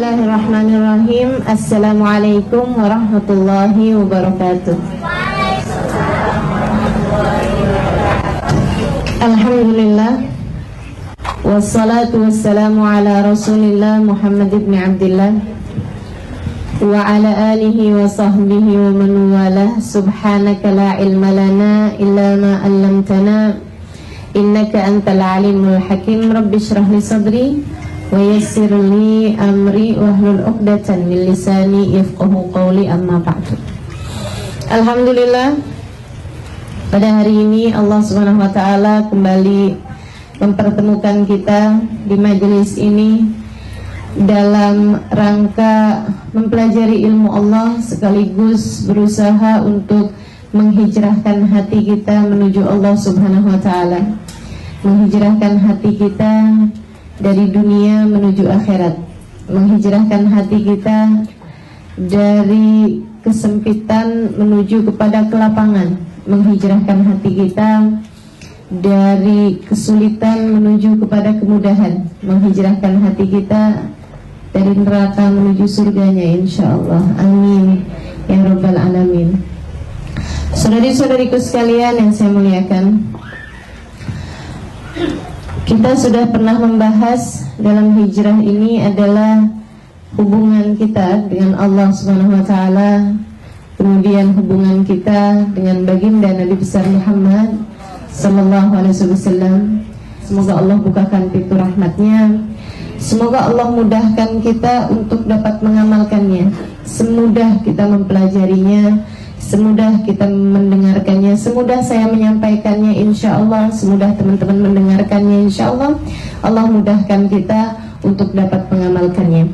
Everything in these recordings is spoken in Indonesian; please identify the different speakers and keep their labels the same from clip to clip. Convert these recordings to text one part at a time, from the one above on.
Speaker 1: Bismillahirrahmanirrahim. Assalamualaikum warahmatullahi wabarakatuh. Alhamdulillah, wassalatu wassalamu ala rasulillah Muhammad ibn Abdillah wa ala alihi wa sahbihi wa man walah. Subhanaka la ilma lana illa ma 'allamtana innaka antal alimul hakim. Rabbi shrah li sadri wa yassir li amri wahlul 'uqdatan min lisani yafqahu qawli, amma ba'du. Alhamdulillah, pada hari ini Allah Subhanahu wa taala kembali mempertemukan kita di majelis ini dalam rangka mempelajari ilmu Allah sekaligus berusaha untuk menghijrahkan hati kita menuju Allah Subhanahu wa taala, menghijrahkan hati kita dari dunia menuju akhirat, menghijrahkan hati kita dari kesempitan menuju kepada kelapangan, menghijrahkan hati kita dari kesulitan menuju kepada kemudahan, menghijrahkan hati kita dari neraka menuju surganya insyaallah. Amin ya rabbal alamin. Saudari-saudariku sekalian yang saya muliakan, kita sudah pernah membahas dalam hijrah ini adalah hubungan kita dengan Allah Subhanahu wa taala, kemudian hubungan kita dengan baginda Nabi besar Muhammad sallallahu alaihi wasallam. Semoga Allah bukakan pintu rahmatnya. Semoga Allah mudahkan kita untuk dapat mengamalkannya, semudah kita mempelajarinya, semudah kita mendengarkannya, semudah saya menyampaikannya insyaallah, semudah teman-teman mendengarkannya insyaallah. Allah mudahkan kita untuk dapat mengamalkannya.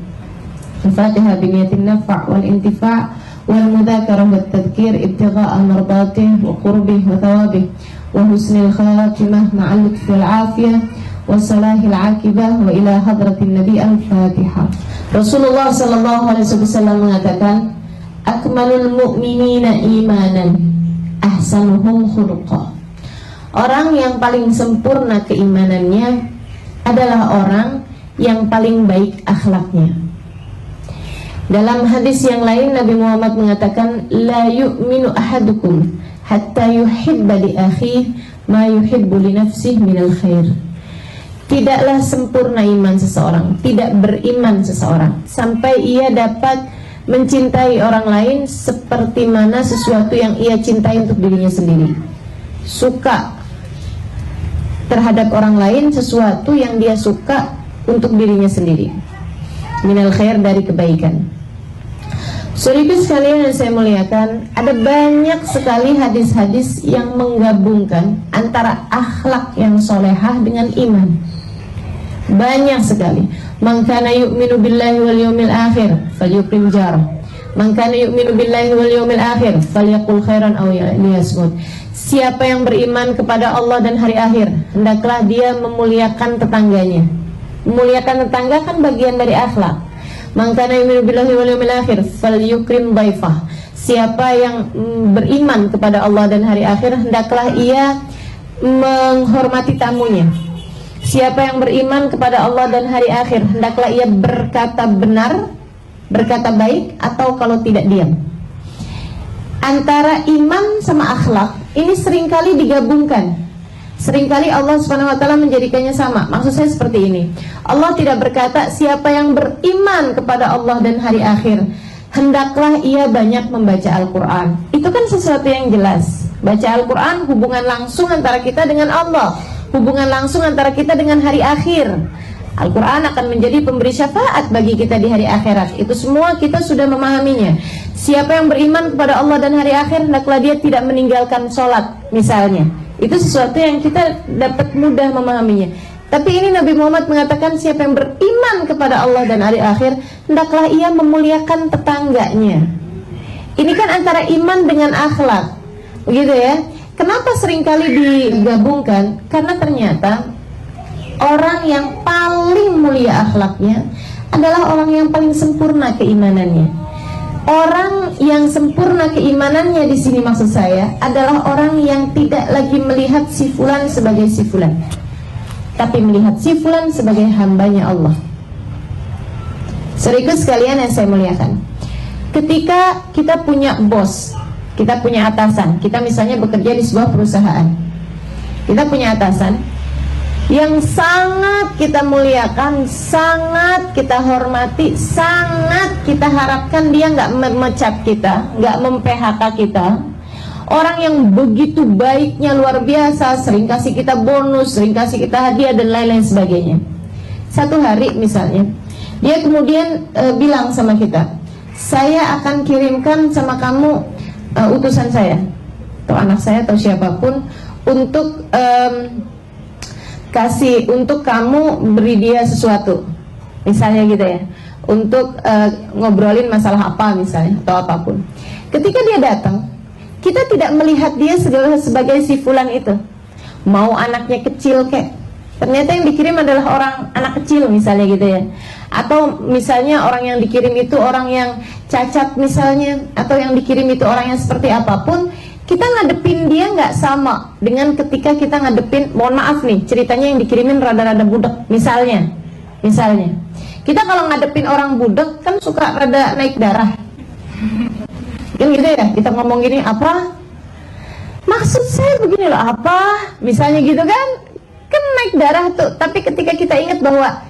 Speaker 1: Al-Fatihah biniyatin nafa' wal intifa' wal mudzakarah wat tadhkir ibtigha'a mardatih wa qurbih wa thawabih wa husnil khatimah ma'al lutfil afiyah wa salahil akibah wa ila hadratin nabi. Al-Fatihah. Rasulullah sallallahu alaihi wasallam mengatakan, akmalul mu'minina imanan ahsanuhum khuluqa. Orang yang paling sempurna keimanannya adalah orang yang paling baik akhlaknya. Dalam hadis yang lain Nabi Muhammad mengatakan, la yu'minu ahadukum hatta yuhibba li akhihi ma yuhibbu li nafsihi minal khair. Tidaklah sempurna iman seseorang, tidak beriman seseorang sampai ia dapat mencintai orang lain seperti mana sesuatu yang ia cintai untuk dirinya sendiri. Suka terhadap orang lain sesuatu yang dia suka untuk dirinya sendiri. Minal khair, dari kebaikan. Saudara sekalian yang saya muliakan, ada banyak sekali hadis-hadis yang menggabungkan antara akhlak yang solehah dengan iman. Banyak sekali. Man kana yu'minu billahi wal yawmil akhir falyukrim jarah. Man kana yu'minu billahi wal yawmil akhir falyaqul khairan aw liyasmut. Siapa yang beriman kepada Allah dan hari akhir, hendaklah dia memuliakan tetangganya. Memuliakan tetangga kan bagian dari akhlak. Man kana yu'minu billahi wal yawmil akhir falyukrim dhaifah. Siapa yang beriman kepada Allah dan hari akhir, hendaklah ia menghormati tamunya. Siapa yang beriman kepada Allah dan hari akhir, hendaklah ia berkata benar, berkata baik, atau kalau tidak diam. Antara iman sama akhlak ini seringkali digabungkan. Seringkali Allah Subhanahu wa taala menjadikannya sama. Maksud saya seperti ini. Allah tidak berkata siapa yang beriman kepada Allah dan hari akhir, hendaklah ia banyak membaca Al-Qur'an. Itu kan sesuatu yang jelas. Baca Al-Qur'an hubungan langsung antara kita dengan Allah, hubungan langsung antara kita dengan hari akhir. Al-Quran akan menjadi pemberi syafaat bagi kita di hari akhirat. Itu semua kita sudah memahaminya. Siapa yang beriman kepada Allah dan hari akhir, hendaklah dia tidak meninggalkan sholat misalnya. Itu sesuatu yang kita dapat mudah memahaminya. Tapi ini Nabi Muhammad mengatakan siapa yang beriman kepada Allah dan hari akhir, hendaklah ia memuliakan tetangganya. Ini kan antara iman dengan akhlak, begitu ya. Kenapa seringkali digabungkan? Karena ternyata orang yang paling mulia akhlaknya adalah orang yang paling sempurna keimanannya. Orang yang sempurna keimanannya di sini maksud saya adalah orang yang tidak lagi melihat si fulan sebagai si fulan, tapi melihat si fulan sebagai hambanya Allah. Saudaraku sekalian yang saya muliakan, ketika kita punya bos, kita punya atasan, kita misalnya bekerja di sebuah perusahaan, kita punya atasan yang sangat kita muliakan, sangat kita hormati, sangat kita harapkan dia nggak memecat kita, nggak mem-PHK kita. Orang yang begitu baiknya luar biasa, sering kasih kita bonus, sering kasih kita hadiah dan lain-lain sebagainya. Satu hari misalnya, dia kemudian bilang sama kita, saya akan kirimkan sama kamu utusan saya, atau anak saya atau siapapun, untuk untuk kamu beri dia sesuatu, misalnya gitu ya, untuk ngobrolin masalah apa misalnya atau apapun. Ketika dia datang, kita tidak melihat dia sebagai si fulan itu, mau anaknya kecil kek, ternyata yang dikirim adalah orang anak kecil misalnya gitu ya, atau misalnya orang yang dikirim itu orang yang cacat misalnya, atau yang dikirim itu orang yang seperti apapun. Kita ngadepin dia nggak sama dengan ketika kita ngadepin, mohon maaf nih, ceritanya yang dikirimin rada-rada budak misalnya kita kalau ngadepin orang budak kan suka rada naik darah kan gitu ya, kita ngomong gini, apa maksud saya begini loh, apa misalnya gitu kan naik darah tuh. Tapi ketika kita ingat bahwa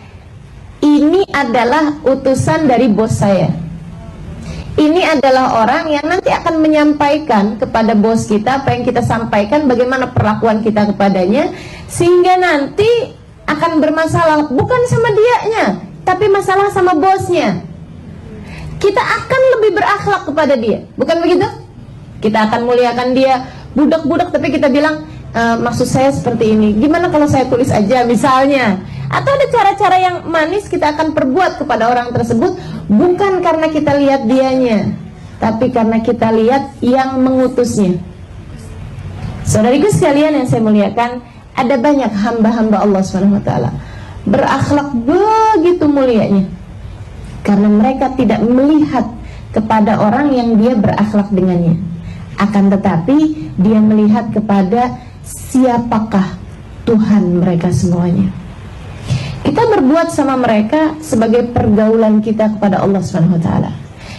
Speaker 1: ini adalah utusan dari bos saya, ini adalah orang yang nanti akan menyampaikan kepada bos kita apa yang kita sampaikan, bagaimana perlakuan kita kepadanya, sehingga nanti akan bermasalah bukan sama dianya, tapi masalah sama bosnya. Kita akan lebih berakhlak kepada dia, bukan begitu? Kita akan muliakan dia, budak-budak, tapi kita bilang, maksud saya seperti ini, gimana kalau saya tulis aja misalnya. Atau ada cara-cara yang manis kita akan perbuat kepada orang tersebut, bukan karena kita lihat dianya, tapi karena kita lihat yang mengutusnya. Saudariku sekalian yang saya muliakan, ada banyak hamba-hamba Allah SWT berakhlak begitu mulianya, karena mereka tidak melihat kepada orang yang dia berakhlak dengannya, akan tetapi dia melihat kepada siapakah Tuhan mereka semuanya. Kita berbuat sama mereka sebagai pergaulan kita kepada Allah SWT.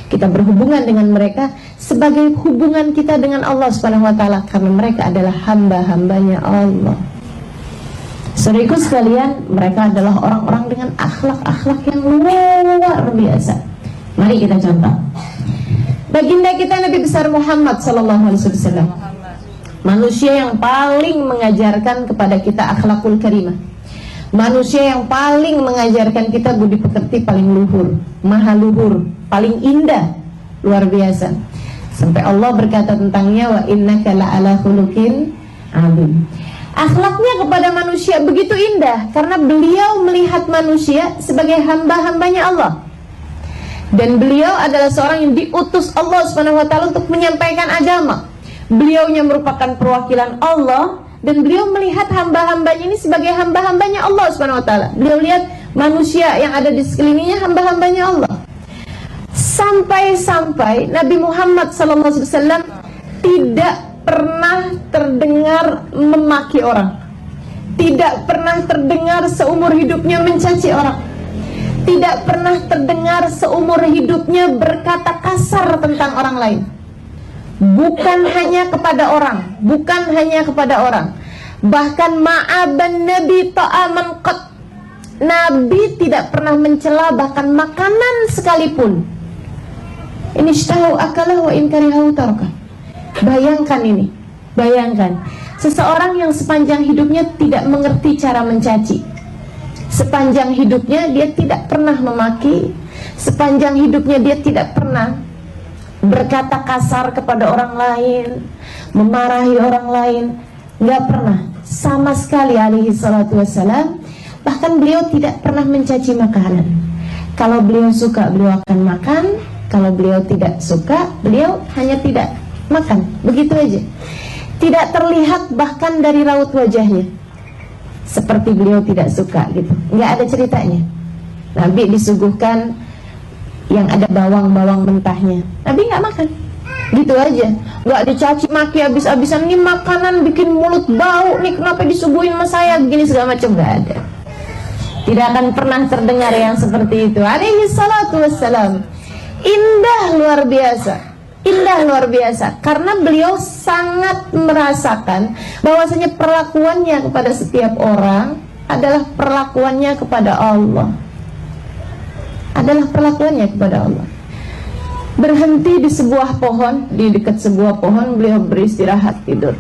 Speaker 1: Kita berhubungan dengan mereka sebagai hubungan kita dengan Allah SWT, karena mereka adalah hamba-hambanya Allah. Saudaraku sekalian, mereka adalah orang-orang dengan akhlak-akhlak yang luar biasa. Mari kita contoh. Baginda kita Nabi besar Muhammad SAW, manusia yang paling mengajarkan kepada kita akhlakul karimah, manusia yang paling mengajarkan kita budi pekerti paling luhur, maha luhur, paling indah, luar biasa. Sampai Allah berkata tentangnya, wa innaka la'ala khuluqin adzim. Akhlaknya kepada manusia begitu indah karena beliau melihat manusia sebagai hamba-hambanya Allah. Dan beliau adalah seorang yang diutus Allah SWT untuk menyampaikan agama. Beliaunya merupakan perwakilan Allah, dan beliau melihat hamba-hambanya ini sebagai hamba-hambanya Allah SWT. Beliau lihat manusia yang ada di sekelilingnya hamba-hambanya Allah. Sampai-sampai Nabi Muhammad SAW tidak pernah terdengar memaki orang, tidak pernah terdengar seumur hidupnya mencaci orang, tidak pernah terdengar seumur hidupnya berkata kasar tentang orang lain. Bukan hanya kepada orang, bukan hanya kepada orang, bahkan ma'aban Nabi ta'aman qat, Nabi tidak pernah mencela bahkan makanan sekalipun. Ini ishtahu akalah wa in karihahu taraka. Bayangkan ini, bayangkan seseorang yang sepanjang hidupnya tidak mengerti cara mencaci, sepanjang hidupnya dia tidak pernah memaki, sepanjang hidupnya dia tidak pernah berkata kasar kepada orang lain, memarahi orang lain, nggak pernah sama sekali alaihi salatu wassalam. Bahkan beliau tidak pernah mencaci makanan. Kalau beliau suka beliau akan makan, kalau beliau tidak suka beliau hanya tidak makan, begitu aja. Tidak terlihat bahkan dari raut wajahnya seperti beliau tidak suka gitu, nggak ada ceritanya. Nabi disuguhkan yang ada bawang-bawang mentahnya, Nabi nggak makan, gitu aja. Nggak dicaci maki habis-habisan, ini makanan bikin mulut bau nih, kenapa disuguhin sama saya begini segala macam, nggak ada. Tidak akan pernah terdengar yang seperti itu. Alaihi salatu wassalam. Indah luar biasa. Indah luar biasa. Karena beliau sangat merasakan bahwasanya perlakuannya kepada setiap orang adalah perlakuannya kepada Allah. Adalah perlakuannya kepada Allah. Berhenti di sebuah pohon, di dekat sebuah pohon beliau beristirahat tidur.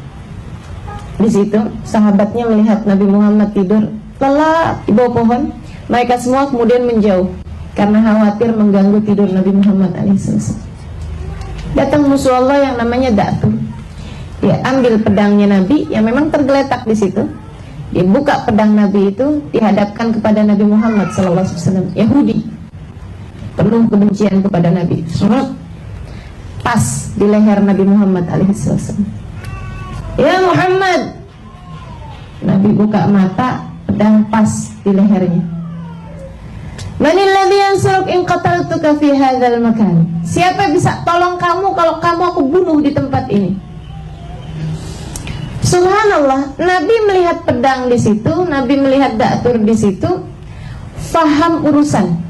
Speaker 1: Di situ sahabatnya melihat Nabi Muhammad tidur lelap di bawah pohon. Mereka semua kemudian menjauh karena khawatir mengganggu tidur Nabi Muhammad alaihissalam. Datang musuh Allah yang namanya Da'tur. Dia ambil pedangnya Nabi yang memang tergeletak di situ. Dia buka pedang Nabi itu, dihadapkan kepada Nabi Muhammad SAW. Yahudi, penuh kebencian kepada Nabi. Pas di leher Nabi Muhammad alaihissalam. Ya Muhammad. Nabi buka mata, pedang pas di lehernya. Manil ladzi yansuruk in qataltuka fi hadzal makan. Siapa yang bisa tolong kamu kalau kamu aku bunuh di tempat ini? Subhanallah, Nabi melihat pedang di situ, Nabi melihat Da'tur di situ, faham urusan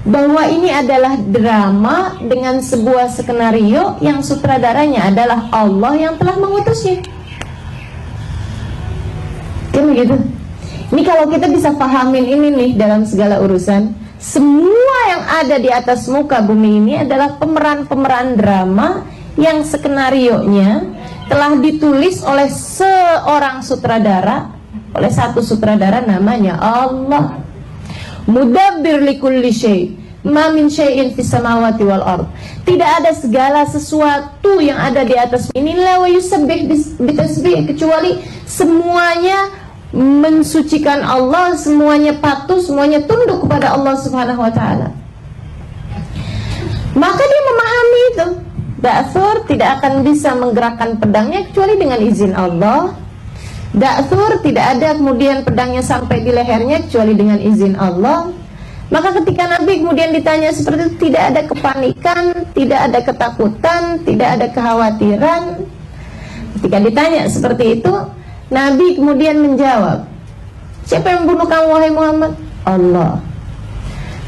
Speaker 1: bahwa ini adalah drama dengan sebuah skenario yang sutradaranya adalah Allah yang telah mengutusnya. Kan begitu? Ini kalau kita bisa pahamin ini nih dalam segala urusan, semua yang ada di atas muka bumi ini adalah pemeran-pemeran drama yang skenarionya telah ditulis oleh seorang sutradara, oleh satu sutradara namanya Allah. Mudabbir likulli syai' ma min syai'in fis samawati wal ard. Tidak ada segala sesuatu yang ada di atas ini la wa yusabbih bitasbih, kecuali semuanya mensucikan Allah, semuanya patuh, semuanya tunduk kepada Allah Subhanahu wa taala. Maka dia memahami itu. Da'tur tidak akan bisa menggerakkan pedangnya kecuali dengan izin Allah. Da'tur tidak ada kemudian pedangnya sampai di lehernya kecuali dengan izin Allah. Maka ketika Nabi kemudian ditanya seperti itu, tidak ada kepanikan, tidak ada ketakutan, tidak ada kekhawatiran. Ketika ditanya seperti itu, Nabi kemudian menjawab, siapa yang membunuh kamu wahai Muhammad? Allah.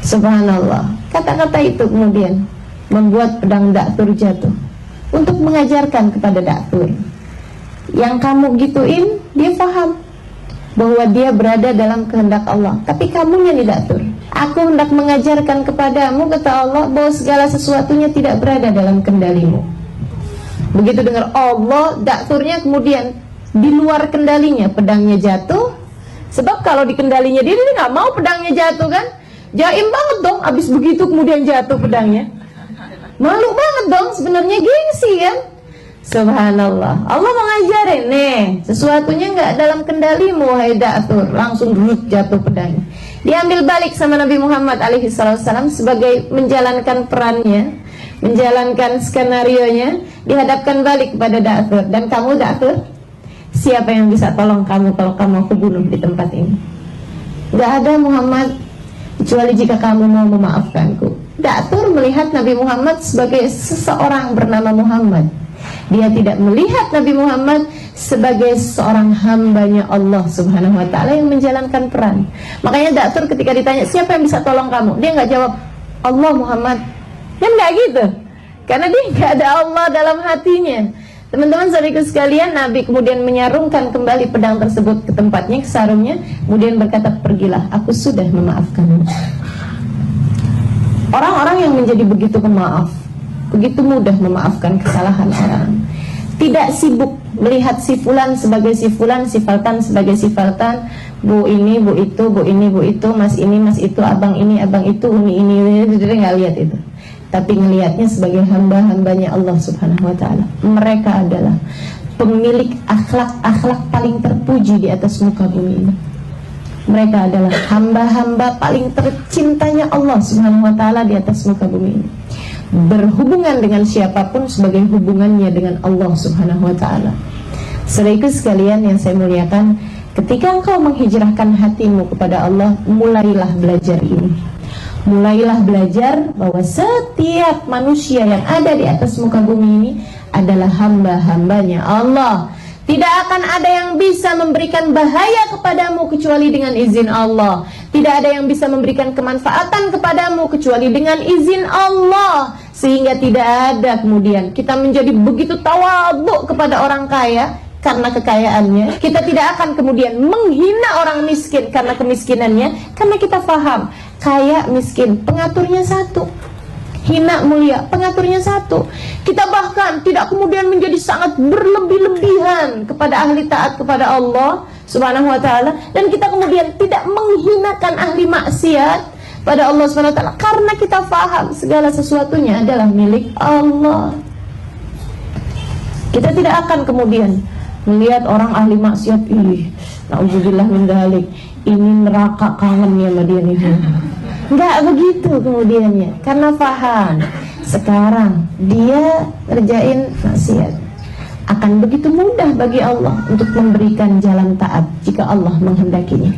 Speaker 1: Subhanallah. Kata-kata itu kemudian membuat pedang Da'tur jatuh untuk mengajarkan kepada Da'tur. Yang kamu gituin, dia paham bahwa dia berada dalam kehendak Allah. Tapi kamunya nih Da'tur, aku hendak mengajarkan kepadamu, kata Allah, bahwa segala sesuatunya tidak berada dalam kendalimu. Begitu dengar Allah, Da'turnya kemudian di luar kendalinya, pedangnya jatuh. Sebab kalau di kendalinya dia nggak mau pedangnya jatuh kan. Jaim banget dong, abis begitu kemudian jatuh pedangnya. Malu banget dong, sebenarnya gengsi kan. Subhanallah, Allah mengajarin nih, sesuatunya nggak dalam kendalimu wahai Da'tur. Langsung jatuh pedangnya, diambil balik sama Nabi Muhammad alaihissalam sebagai menjalankan perannya, menjalankan skenarionya, dihadapkan balik kepada Da'tur. Dan kamu Da'tur, siapa yang bisa tolong kamu kalau kamu aku bunuh di tempat ini? Gak ada Muhammad, kecuali jika kamu mau memaafkanku. Da'tur melihat Nabi Muhammad sebagai seseorang bernama Muhammad. Dia tidak melihat Nabi Muhammad sebagai seorang hambanya Allah Subhanahu wa ta'ala yang menjalankan peran. Makanya Da'tur ketika ditanya siapa yang bisa tolong kamu, dia nggak jawab Allah Muhammad. Dia nggak gitu, karena dia nggak ada Allah dalam hatinya. Teman-teman saudaraku sekalian, Nabi kemudian menyarungkan kembali pedang tersebut ke tempatnya, ke sarungnya, kemudian berkata, pergilah, aku sudah memaafkanmu. Orang-orang yang menjadi begitu pemaaf, begitu mudah memaafkan kesalahan orang, tidak sibuk melihat si fulan sebagai si fulan, si faltan sebagai si faltan, bu ini, bu itu, bu ini, bu itu, mas ini, mas itu, abang ini, abang itu, umi ini, dia nggak lihat itu. Tapi ngelihatnya sebagai hamba-hambanya Allah Subhanahu wa ta'ala. Mereka adalah pemilik akhlak-akhlak paling terpuji di atas muka bumi ini. Mereka adalah hamba-hamba paling tercintanya Allah Subhanahu wa ta'ala di atas muka bumi ini. Berhubungan dengan siapapun sebagai hubungannya dengan Allah Subhanahu wa ta'ala. Saudaraku sekalian yang saya muliakan, ketika engkau menghijrahkan hatimu kepada Allah, mulailah belajar ini. Mulailah belajar bahwa setiap manusia yang ada di atas muka bumi ini adalah hamba-hambanya Allah. Tidak akan ada yang bisa memberikan bahaya kepadamu kecuali dengan izin Allah. Tidak ada yang bisa memberikan kemanfaatan kepadamu kecuali dengan izin Allah. Sehingga tidak ada kemudian kita menjadi begitu tawadhu kepada orang kaya karena kekayaannya. Kita tidak akan kemudian menghina orang miskin karena kemiskinannya, karena kita paham kaya miskin pengaturnya satu, hina mulia pengaturnya satu. Kita bahkan tidak kemudian menjadi sangat berlebih-lebihan kepada ahli taat kepada Allah Subhanahu wa ta'ala, dan kita kemudian tidak menghinakan ahli maksiat pada Allah Subhanahu wa ta'ala, karena kita paham segala sesuatunya adalah milik Allah. Kita tidak akan kemudian melihat orang ahli maksiat, na'udzubillah min dzalik, ini neraka kangennya sama dia nih. Enggak begitu kemudiannya, karena paham sekarang dia kerjain maksiat, akan begitu mudah bagi Allah untuk memberikan jalan taat jika Allah menghendakinya.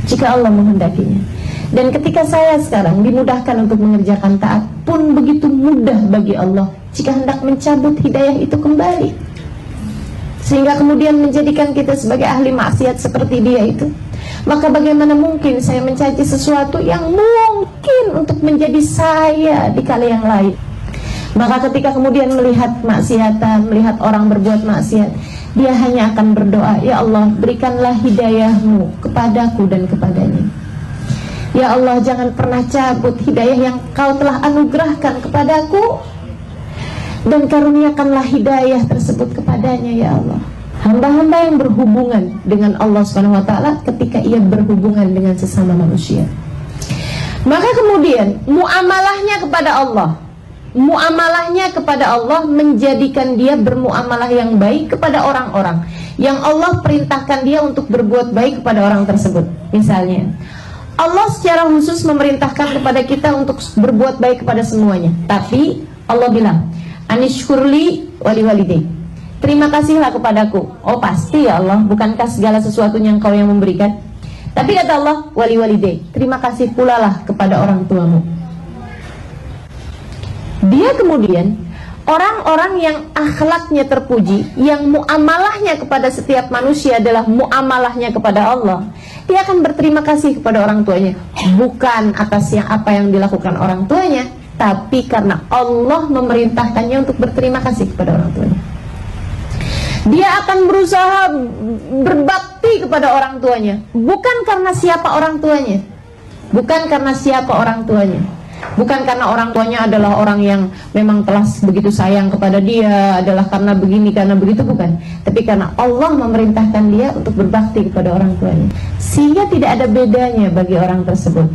Speaker 1: Jika Allah menghendakinya. Dan ketika saya sekarang dimudahkan untuk mengerjakan taat pun begitu mudah bagi Allah jika hendak mencabut hidayah itu kembali, sehingga kemudian menjadikan kita sebagai ahli maksiat seperti dia itu. Maka bagaimana mungkin saya mencaci sesuatu yang mungkin untuk menjadi saya di kala yang lain. Maka ketika kemudian melihat maksiatan, melihat orang berbuat maksiat, dia hanya akan berdoa, ya Allah, berikanlah hidayahmu kepadaku dan kepadanya. Ya Allah, jangan pernah cabut hidayah yang kau telah anugerahkan kepadaku, dan karuniakanlah hidayah tersebut kepadanya, ya Allah. Hamba-hamba yang berhubungan dengan Allah Subhanahu wa ta'ala ketika ia berhubungan dengan sesama manusia, maka kemudian muamalahnya kepada Allah menjadikan dia bermuamalah yang baik kepada orang-orang yang Allah perintahkan dia untuk berbuat baik kepada orang tersebut. Misalnya Allah secara khusus memerintahkan kepada kita untuk berbuat baik kepada semuanya, tapi Allah bilang, anishkurli wali walidayk, terima kasihlah kepadaku. Oh pasti ya Allah, bukankah segala sesuatunya engkau yang memberikan? Tapi kata Allah, wali walidayk, terima kasih pula lah kepada orang tuamu. Dia kemudian orang-orang yang akhlaknya terpuji, yang muamalahnya kepada setiap manusia adalah muamalahnya kepada Allah, dia akan berterima kasih kepada orang tuanya, bukan atas apa yang dilakukan orang tuanya, tapi karena Allah memerintahkannya untuk berterima kasih kepada orang tuanya. Dia akan berusaha berbakti kepada orang tuanya, bukan karena siapa orang tuanya, bukan karena siapa orang tuanya, bukan karena orang tuanya adalah orang yang memang telah begitu sayang kepada dia, adalah karena begini, karena begitu, bukan. Tapi karena Allah memerintahkan dia untuk berbakti kepada orang tuanya. Sehingga tidak ada bedanya bagi orang tersebut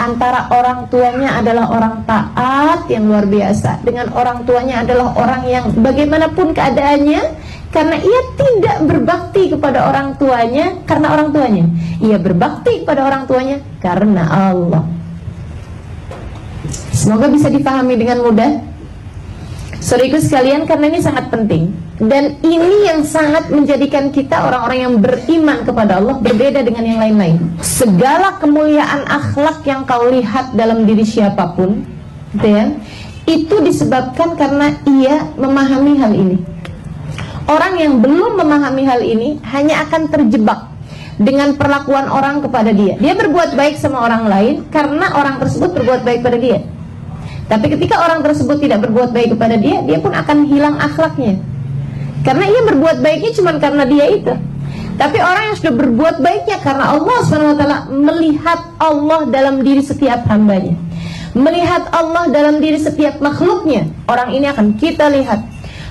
Speaker 1: antara orang tuanya adalah orang taat yang luar biasa dengan orang tuanya adalah orang yang bagaimanapun keadaannya, karena ia tidak berbakti kepada orang tuanya karena orang tuanya, ia berbakti kepada orang tuanya karena Allah. Semoga bisa dipahami dengan mudah, saudaraku sekalian, karena ini sangat penting. Dan ini yang sangat menjadikan kita orang-orang yang beriman kepada Allah berbeda dengan yang lain-lain. Segala kemuliaan akhlak yang kau lihat dalam diri siapapun, gitu ya, itu disebabkan karena ia memahami hal ini. Orang yang belum memahami hal ini hanya akan terjebak dengan perlakuan orang kepada dia. Dia berbuat baik sama orang lain karena orang tersebut berbuat baik pada dia. Tapi ketika orang tersebut tidak berbuat baik kepada dia, dia pun akan hilang akhlaknya. Karena ia berbuat baiknya cuma karena dia itu. Tapi orang yang sudah berbuat baiknya karena Allah SWT, melihat Allah dalam diri setiap hambanya, melihat Allah dalam diri setiap makhluknya, orang ini akan kita lihat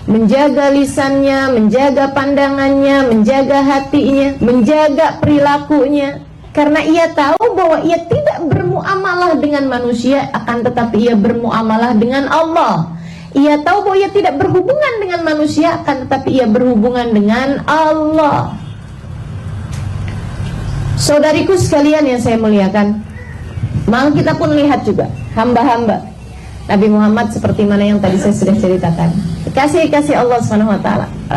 Speaker 1: menjaga lisannya, menjaga pandangannya, menjaga hatinya, menjaga perilakunya, karena ia tahu bahwa ia tidak bermuamalah dengan manusia, akan tetapi ia bermuamalah dengan Allah. Ia tahu bahwa ia tidak berhubungan dengan manusia, akan tetapi ia berhubungan dengan Allah. Saudariku sekalian yang saya muliakan, maka kita pun lihat juga hamba-hamba Nabi Muhammad seperti mana yang tadi saya sudah ceritakan. Kasih Allah SWT,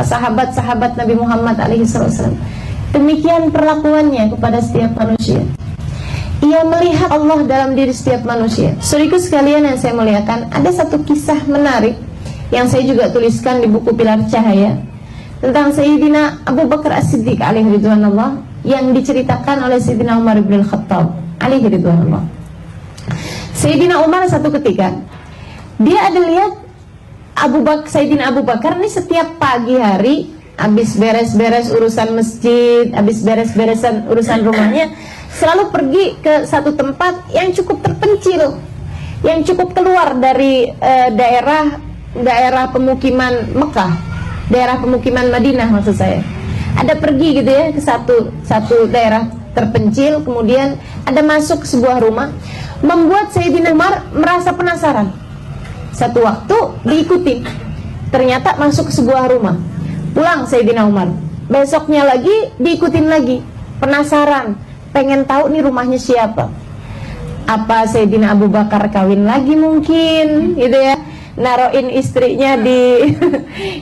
Speaker 1: sahabat-sahabat Nabi Muhammad alaihissalam, demikian perlakuannya kepada setiap manusia. Ia melihat Allah dalam diri setiap manusia. Saudaraku sekalian yang saya muliakan, ada satu kisah menarik yang saya juga tuliskan di buku Pilar Cahaya, tentang Sayyidina Abu Bakar As-Siddiq alaihi ridwanullah yang diceritakan oleh Sayyidina Umar bin Khattab alaihi ridwanullah. Sayyidina Umar satu ketika dia ada lihat Sayyidina Abu Bakar ini setiap pagi hari habis beres-beres urusan masjid, habis beres-beresan urusan rumahnya, selalu pergi ke satu tempat yang cukup terpencil, yang cukup keluar dari daerah pemukiman Mekah, daerah pemukiman Madinah maksud saya. Ada pergi gitu ya ke satu daerah terpencil, kemudian ada masuk ke sebuah rumah, membuat Sayyidina Umar merasa penasaran. Satu waktu diikuti, ternyata masuk ke sebuah rumah. Pulang Sayyidina Umar, besoknya lagi diikutin lagi, penasaran, pengen tahu nih rumahnya siapa. Apa Sayyidina Abu Bakar kawin lagi mungkin gitu ya, naroin istrinya di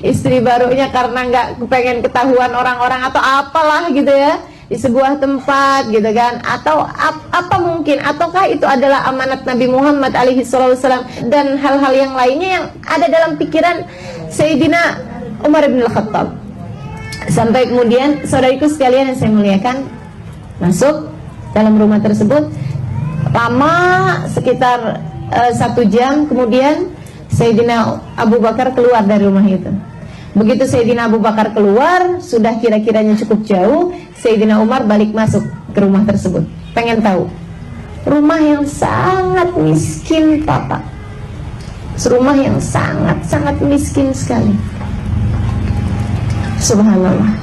Speaker 1: istri barunya karena nggak pengen ketahuan orang-orang, atau apalah gitu ya, di sebuah tempat gitu kan, atau apa mungkin, ataukah itu adalah amanat Nabi Muhammad alaihi wasallam, dan hal-hal yang lainnya yang ada dalam pikiran Sayyidina Umar bin Khattab. Sampai kemudian saudariku sekalian yang saya muliakan, masuk dalam rumah tersebut, lama sekitar 1 jam kemudian Sayyidina Abu Bakar keluar dari rumah itu. Begitu Sayyidina Abu Bakar keluar, sudah kira-kiranya cukup jauh, Sayyidina Umar balik masuk ke rumah tersebut, pengen tahu. Rumah yang sangat miskin Papa, rumah yang sangat miskin sekali. Subhanallah.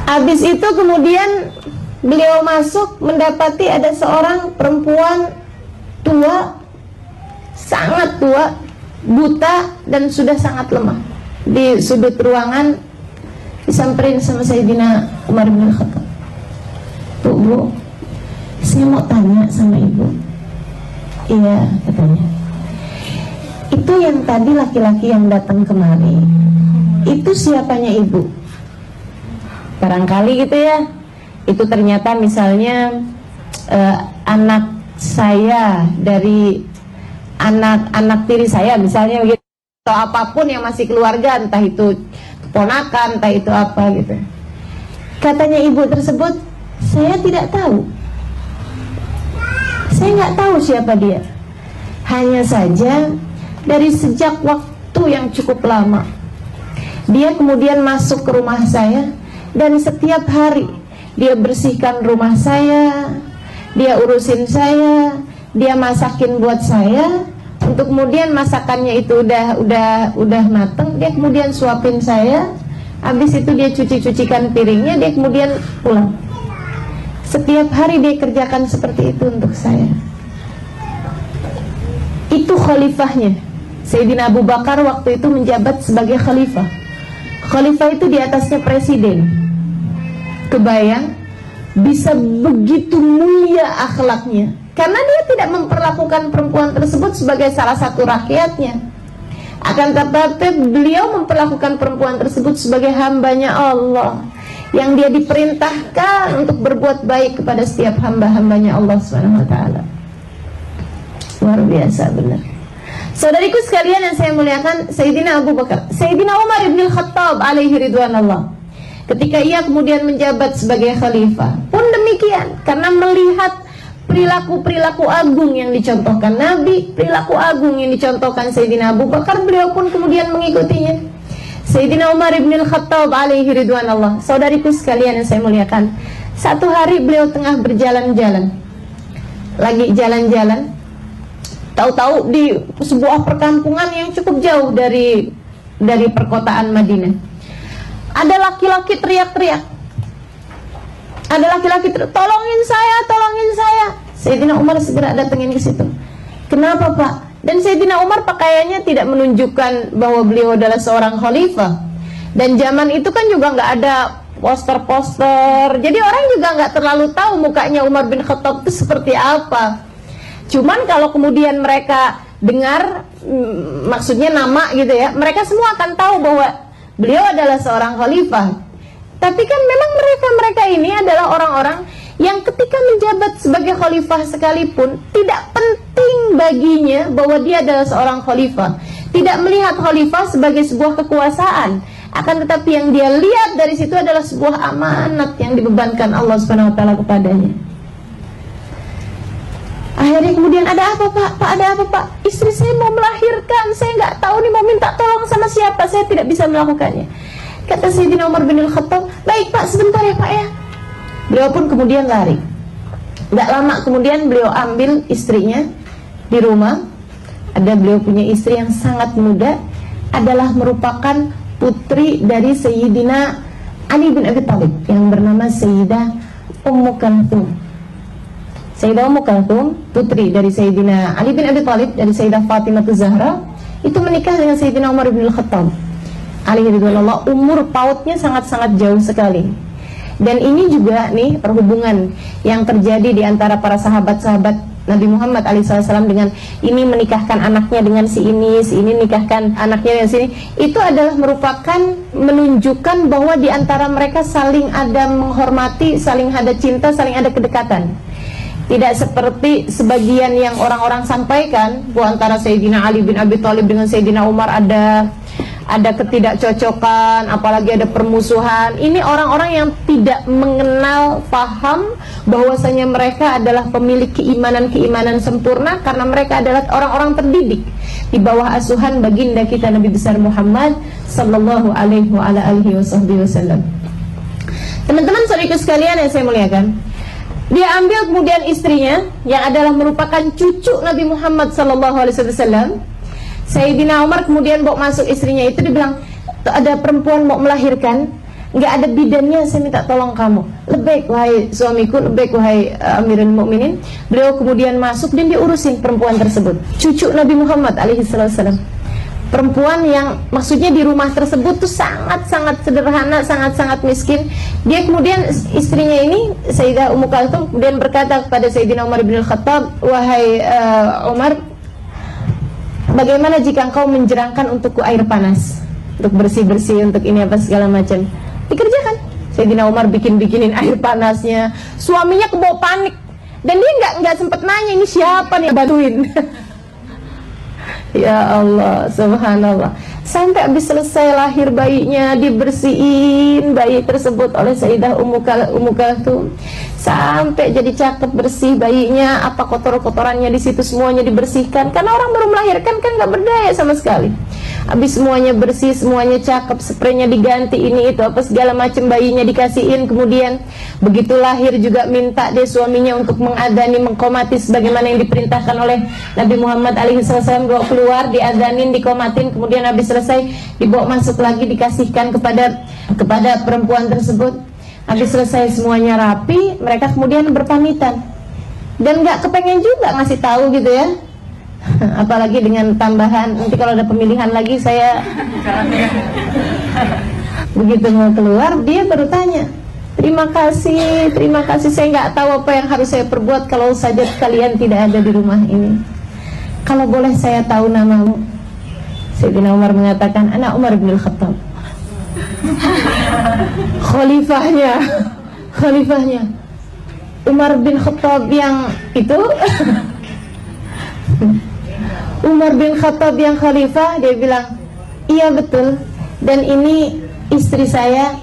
Speaker 1: Habis itu kemudian beliau masuk, mendapati ada seorang perempuan tua, sangat tua, buta, dan sudah sangat lemah. Di sudut ruangan disamperin sama Sayyidina Umar bin Khattab. Bu, saya mau tanya sama ibu. Iya, katanya. Itu yang tadi laki-laki yang datang kemari, itu siapanya ibu? Barangkali gitu ya, itu ternyata misalnya anak saya dari anak tiri saya misalnya gitu, atau apapun yang masih keluarga, entah itu keponakan, entah itu apa gitu. Katanya ibu tersebut, saya tidak tahu, saya nggak tahu siapa dia. Hanya saja dari sejak waktu yang cukup lama dia kemudian masuk ke rumah saya, dan setiap hari dia bersihkan rumah saya, dia urusin saya, dia masakin buat saya. Untuk kemudian masakannya itu udah mateng, dia kemudian suapin saya. Habis itu dia cucikan piringnya, dia kemudian pulang. Setiap hari dia kerjakan seperti itu untuk saya. Itu khalifahnya Sayyidina Abu Bakar waktu itu menjabat sebagai khalifah. Khalifah itu di atasnya presiden. Kebayang bisa begitu mulia akhlaknya, karena dia tidak memperlakukan perempuan tersebut sebagai salah satu rakyatnya. Akan tetapi beliau memperlakukan perempuan tersebut sebagai hambanya Allah, yang dia diperintahkan untuk berbuat baik kepada setiap hamba-hambanya Allah SWT. Luar biasa benar. Saudariku sekalian yang saya muliakan, Sayyidina Abu Bakar, Sayyidina Umar bin Khattab alaihi ridwanullah, ketika ia kemudian menjabat sebagai khalifah pun demikian, karena melihat perilaku-perilaku agung yang dicontohkan Nabi, perilaku agung yang dicontohkan Sayyidina Abu Bakar, beliau pun kemudian mengikutinya. Sayyidina Umar bin Khattab alaihi ridwanullah, saudariku sekalian yang saya muliakan, satu hari beliau tengah berjalan-jalan, lagi jalan-jalan, tahu-tahu di sebuah perkampungan yang cukup jauh dari perkotaan Madinah, ada laki-laki teriak-teriak. Ada laki-laki tolongin saya. Sayyidina Umar segera datengin ke situ. Kenapa Pak? Dan Sayyidina Umar pakaiannya tidak menunjukkan bahwa beliau adalah seorang khalifah. Dan zaman itu kan juga nggak ada poster-poster, jadi orang juga nggak terlalu tahu mukanya Umar bin Khattab itu seperti apa. Cuman kalau kemudian mereka dengar, maksudnya nama gitu ya, mereka semua akan tahu bahwa beliau adalah seorang khalifah. Tapi kan memang mereka ini adalah orang-orang yang ketika menjabat sebagai khalifah sekalipun tidak penting baginya bahwa dia adalah seorang khalifah. Tidak melihat khalifah sebagai sebuah kekuasaan. Akan tetapi yang dia lihat dari situ adalah sebuah amanat yang dibebankan Allah Subhanahu wa taala kepadanya. Akhirnya kemudian, ada apa Pak? Pak, ada apa Pak? Istri saya mau melahirkan, saya nggak tahu nih mau minta tolong sama siapa, saya tidak bisa melakukannya. Kata Sayyidina Umar bin Al-Khattab, baik Pak, sebentar ya Pak ya. Beliau pun kemudian lari. Nggak lama kemudian beliau ambil istrinya di rumah. Ada beliau punya istri yang sangat muda, adalah merupakan putri dari Sayyidina Ali bin Abi Thalib yang bernama Sayyidah Ummu Kalthum. Sayyidah Ummu Kalthum, putri dari Sayyidina Ali bin Abi Thalib, dari Sayyidah Fatimah Zahra, itu menikah dengan Sayyidina Umar bin Al-Khattab alaihi ridwanullah. Umur pautnya sangat-sangat jauh sekali. Dan ini juga nih perhubungan yang terjadi di antara para sahabat-sahabat Nabi Muhammad SAW dengan ini menikahkan anaknya dengan si ini nikahkan anaknya dengan si ini. Itu adalah merupakan menunjukkan bahwa di antara mereka saling ada menghormati, saling ada cinta, saling ada kedekatan. Tidak seperti sebagian yang orang-orang sampaikan bahwa antara Sayyidina Ali bin Abi Thalib dengan Sayyidina Umar ada ketidakcocokan, apalagi ada permusuhan. Ini orang-orang yang tidak mengenal, paham bahwasanya mereka adalah pemilik keimanan sempurna, karena mereka adalah orang-orang terdidik di bawah asuhan baginda kita Nabi besar Muhammad sallallahu alaihi wasallam. Teman-teman saudaraku sekalian yang saya muliakan, dia ambil kemudian istrinya yang adalah merupakan cucu Nabi Muhammad sallallahu alaihi wasallam. Sayyidina Umar kemudian bawa masuk istrinya itu, dibilang ada perempuan mau melahirkan, nggak ada bidannya, saya minta tolong kamu. Lebaik wahai suamiku, lebaik wahai Amirul Mukminin. Beliau kemudian masuk dan diurusin perempuan tersebut, cucu Nabi Muhammad alaihi wasallam. Perempuan yang maksudnya di rumah tersebut tuh sangat-sangat sederhana, sangat-sangat miskin. Dia kemudian, istrinya ini Sayyidah Ummu Kalthum kemudian berkata kepada Sayyidina Umar bin Al-Khattab, wahai Umar, bagaimana jika engkau menjerangkan untukku air panas untuk bersih-bersih, untuk ini apa segala macam. Dikerjakan. Sayyidina Umar bikinin air panasnya. Suaminya kebawa panik dan dia nggak sempat nanya ini siapa nih bantuin. Ya Allah, subhanallah. Sampai habis selesai lahir bayinya, dibersihin bayi tersebut oleh Sayyidah Ummu Kalthum. Sampai jadi cakep, bersih bayinya, apa kotor-kotorannya di situ semuanya dibersihkan. Karena orang baru melahirkan kan nggak berdaya sama sekali. Habis semuanya bersih, semuanya cakep, spraynya diganti, ini itu apa segala macam, bayinya dikasihin. Kemudian begitu lahir juga minta dia suaminya untuk mengadani, mengkomati sebagaimana yang diperintahkan oleh Nabi Muhammad SAW. Bawa keluar, diadanin, dikomatin, kemudian habis selesai dibawa masuk lagi, dikasihkan kepada perempuan tersebut. Habis selesai semuanya rapi, mereka kemudian berpamitan. Dan nggak kepengen juga ngasih tahu gitu ya. Apalagi dengan tambahan, nanti kalau ada pemilihan lagi saya begitu mau keluar, dia baru tanya, terima kasih, saya nggak tahu apa yang harus saya perbuat kalau saja kalian tidak ada di rumah ini. Kalau boleh saya tahu namamu? Sayyidina Umar mengatakan, anak Umar bin Al-Khattab. Khalifahnya Umar bin Khattab yang itu. Umar bin Khattab yang khalifah. Dia bilang, iya betul, dan ini istri saya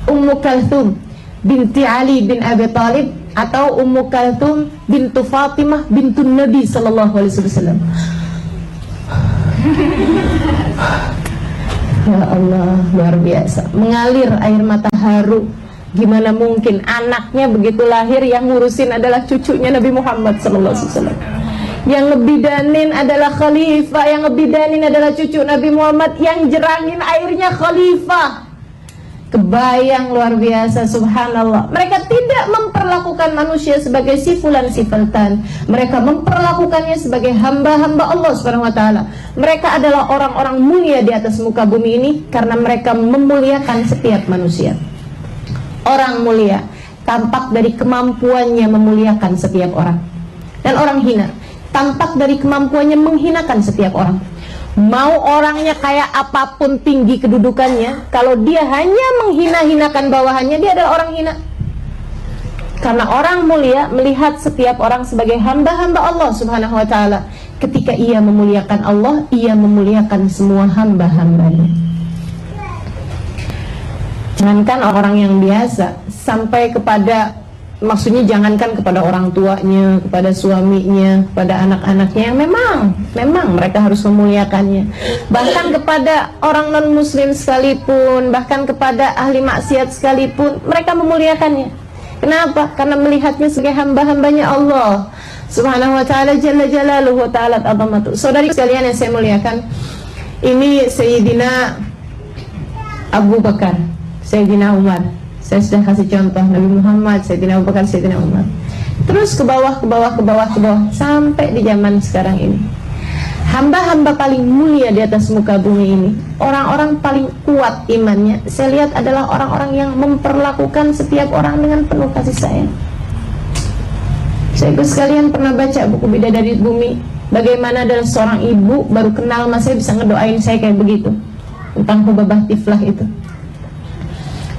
Speaker 1: Ummu Kalthum binti Ali bin Abi Thalib, atau Ummu Kalthum bintu Fatimah bintu Nabi sallallahu alaihi wasallam. Ya Allah, luar biasa, mengalir air mata haru. Gimana mungkin anaknya begitu lahir yang ngurusin adalah cucunya Nabi Muhammad sallallahu alaihi wasallam. Yang ngebidanin adalah khalifah, yang ngebidanin adalah cucu Nabi Muhammad, yang jerangin airnya khalifah. Kebayang, luar biasa, subhanallah. Mereka tidak memperlakukan manusia sebagai si fulan si fultan. Mereka memperlakukannya sebagai hamba-hamba Allah Subhanahu wa taala. Mereka adalah orang-orang mulia di atas muka bumi ini karena mereka memuliakan setiap manusia. Orang mulia tampak dari kemampuannya memuliakan setiap orang. Dan orang hina tampak dari kemampuannya menghinakan setiap orang. Mau orangnya kayak apapun tinggi kedudukannya, kalau dia hanya menghina-hinakan bawahannya, dia adalah orang hina. Karena orang mulia melihat setiap orang sebagai hamba-hamba Allah Subhanahu wa ta'ala. Ketika ia memuliakan Allah, ia memuliakan semua hamba-hambanya. Jangankan orang yang biasa, sampai kepada, maksudnya jangankan kepada orang tuanya, kepada suaminya, kepada anak-anaknya yang memang mereka harus memuliakannya. Bahkan kepada orang non-muslim sekalipun, bahkan kepada ahli maksiat sekalipun, mereka memuliakannya. Kenapa? Karena melihatnya sebagai hamba-hambanya Allah Subhanahu wa ta'ala jalla jalaluhu ta'ala azamatu. Saudari sekalian yang saya muliakan, ini Sayyidina Abu Bakar, Sayyidina Umar. Saya sudah kasih contoh Nabi Muhammad, Sayyidina Abu Bakar, Sayyidina Umar. Terus ke bawah sampai di zaman sekarang ini. Hamba-hamba paling mulia di atas muka bumi ini, orang-orang paling kuat imannya, saya lihat adalah orang-orang yang memperlakukan setiap orang dengan penuh kasih sayang. Saya ikut sekalian pernah baca buku Bidadari Bumi, bagaimana ada seorang ibu baru kenal mas saya bisa ngedoain saya kayak begitu tentang Hubabah Tiflah itu.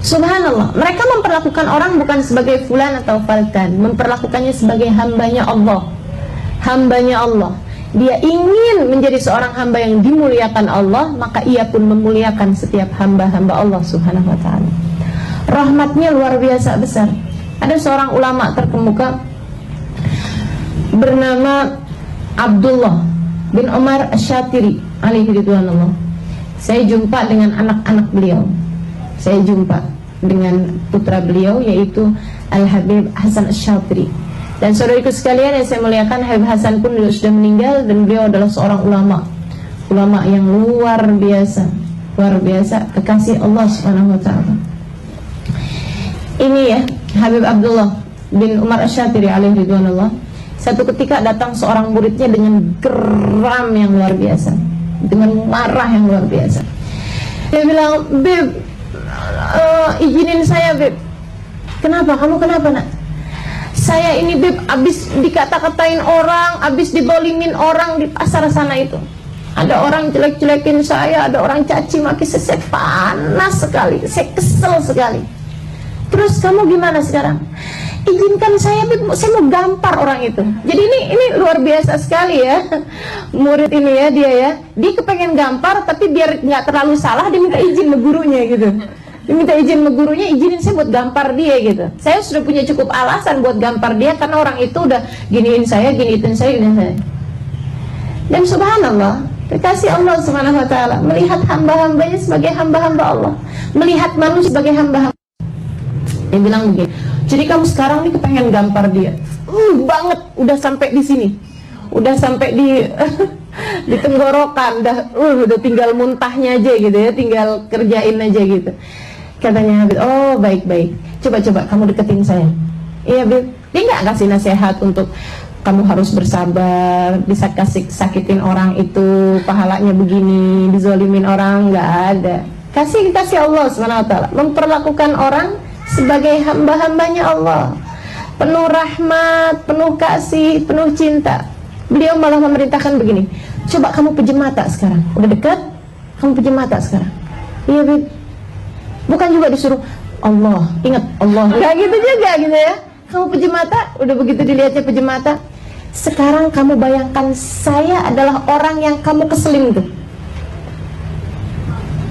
Speaker 1: Subhanallah, mereka memperlakukan orang bukan sebagai fulan atau faltan, memperlakukannya sebagai hambanya Allah. Hambanya Allah. Dia ingin menjadi seorang hamba yang dimuliakan Allah, maka ia pun memuliakan setiap hamba-hamba Allah Subhanahu wa ta'ala. Rahmatnya luar biasa besar. Ada seorang ulama terkemuka bernama Abdullah bin Umar Asy-Syatiri alaihi ridwanullah. Saya jumpa dengan anak-anak beliau. Saya jumpa dengan putra beliau yaitu Al-Habib Hasan Asy-Syatiri. Dan saudariku sekalian yang saya muliakan, Habib Hasan pun sudah meninggal dan beliau adalah seorang ulama yang luar biasa, kekasih Allah Subhanahu wa ta'ala. Ini ya, Habib Abdullah bin Umar Asy-Syatiri alaihi ridwanullah. Satu ketika datang seorang muridnya dengan geram yang luar biasa, dengan marah yang luar biasa. Dia bilang, "Beb, izinin saya, Beb." "Kenapa? Kamu kenapa, nak?" "Saya ini, Beb, abis dikata-katain orang, abis dibolimin orang di pasar sana itu. Ada orang jelek-jelekin saya, ada orang caci maki saya panas sekali, saya kesel sekali. Terus kamu gimana sekarang?" "Izinkan saya, Beb, saya mau gampar orang itu." Jadi ini luar biasa sekali ya, murid ini ya, dia kepengen gampar tapi biar nggak terlalu salah dia minta izin sama gurunya gitu. Dia minta izin sama gurunya, izinin saya buat gampar dia gitu. Saya sudah punya cukup alasan buat gampar dia karena orang itu udah giniin saya. Dan subhanallah, kekasih Allah Subhanahu wa ta'ala melihat hamba-hambanya sebagai hamba-hamba Allah, melihat manusia sebagai hamba-hamba. Dia bilang begini, "Jadi kamu sekarang nih kepengen gampar dia banget, udah sampai di sini, udah sampai di tenggorokan, udah tinggal muntahnya aja gitu ya, tinggal kerjain aja gitu." Katanya Habib, "Oh baik-baik, coba kamu deketin saya." "Iya, Bib." Dia nggak kasih nasihat untuk kamu harus bersabar, bisa sakitin orang itu pahalanya begini, dizolimin orang, nggak ada. Kasih Allah Subhanahu wa ta'ala memperlakukan orang sebagai hamba-hambanya Allah, penuh rahmat, penuh kasih, penuh cinta. Beliau malah memerintahkan begini, "Coba kamu pejam mata sekarang, udah dekat, kamu pejam mata sekarang." "Iya, Bib." Bukan juga disuruh Allah, ingat Allah, nggak gitu juga gitu ya. Kamu pejam mata, udah begitu dilihatnya pejam mata. "Sekarang kamu bayangkan saya adalah orang yang kamu keselin tuh.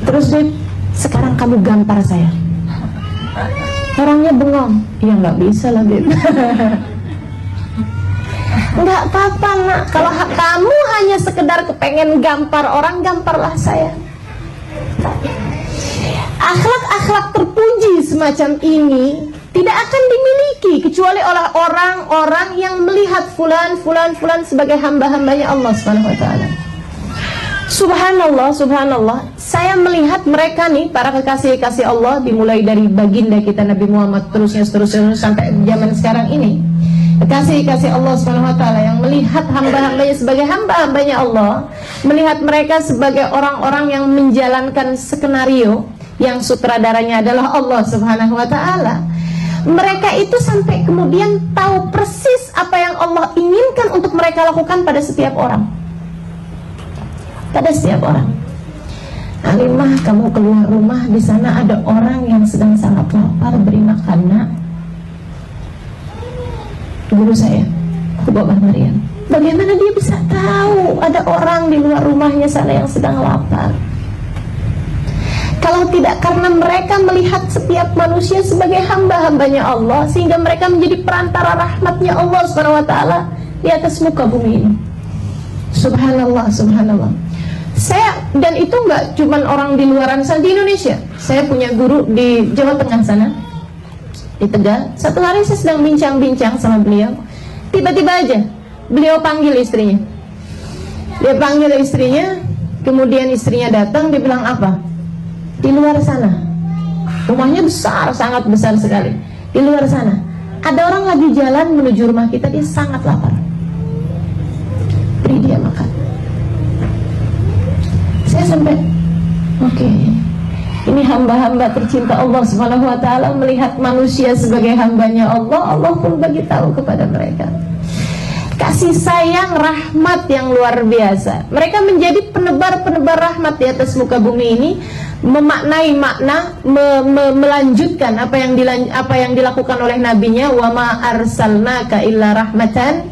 Speaker 1: Terus, Bib, sekarang kamu gampar saya." Orangnya bengong. "Ya nggak bisa lah, Bib." "Nggak apa-apa, nak. Kalau kamu hanya sekedar kepengen gampar orang, gamparlah saya." Akhlak-akhlak terpuji semacam ini tidak akan dimiliki kecuali oleh orang-orang yang melihat fulan sebagai hamba-hambanya Allah Subhanahu wa ta'ala. Subhanallah, saya melihat mereka nih, para kekasih-kekasih Allah, dimulai dari baginda kita Nabi Muhammad, terusnya sampai zaman sekarang ini. Kekasih-kekasih Allah Subhanahu wa ta'ala yang melihat hamba-hambanya sebagai hamba-hambanya Allah, melihat mereka sebagai orang-orang yang menjalankan skenario yang sutradaranya adalah Allah Subhanahu wa ta'ala. Mereka itu sampai kemudian tahu persis apa yang Allah inginkan untuk mereka lakukan pada setiap orang. Pada setiap orang. "Alimah, kamu keluar rumah, di sana ada orang yang sedang sangat lapar, beri makan, nak." Guru saya, Hubabah Maryam, bagaimana dia bisa tahu ada orang di luar rumahnya sana yang sedang lapar? Kalau tidak karena mereka melihat setiap manusia sebagai hamba-hambanya Allah, sehingga mereka menjadi perantara rahmatnya Allah Subhanahu wa taala di atas muka bumi ini. Subhanallah, subhanallah. Dan itu nggak cuman orang di luaran sana, di Indonesia. Saya punya guru di Jawa Tengah sana, di Tegal. Satu hari saya sedang bincang-bincang sama beliau, tiba-tiba aja beliau panggil istrinya. Dia panggil istrinya, kemudian istrinya datang, dia bilang apa? Di luar sana, rumahnya besar, sangat besar sekali. Di luar sana, ada orang lagi jalan menuju rumah kita, dia sangat lapar. Beri dia makan. Saya sampai, oke. Ini hamba-hamba tercinta Allah Subhanahu wa taala melihat manusia sebagai hambanya Allah, Allah pun bagi tahu kepada mereka. Kasih sayang, rahmat yang luar biasa. Mereka menjadi penebar-penebar rahmat di atas muka bumi ini, memaknai makna, melanjutkan apa yang dilakukan oleh nabinya, wa ma arsalnaka illa rahmatan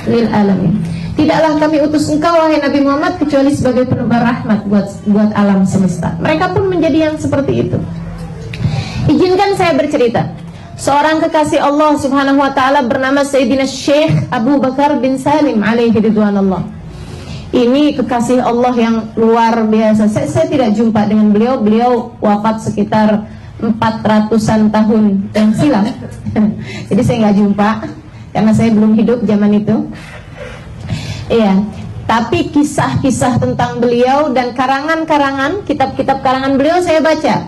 Speaker 1: lil alamin. Tidaklah kami utus engkau wahai Nabi Muhammad kecuali sebagai penebar rahmat buat alam semesta. Mereka pun menjadi yang seperti itu. Izinkan saya bercerita. Seorang kekasih Allah Subhanahu wa taala bernama Sayyidina Syekh Abu Bakar bin Salim alaihi ridwanullah. Ini kekasih Allah yang luar biasa. Saya tidak jumpa dengan beliau. Beliau wafat sekitar 400-an tahun yang silam. Jadi saya nggak jumpa karena saya belum hidup zaman itu. Iya, tapi kisah-kisah tentang beliau dan karangan-karangan, kitab-kitab karangan beliau saya baca.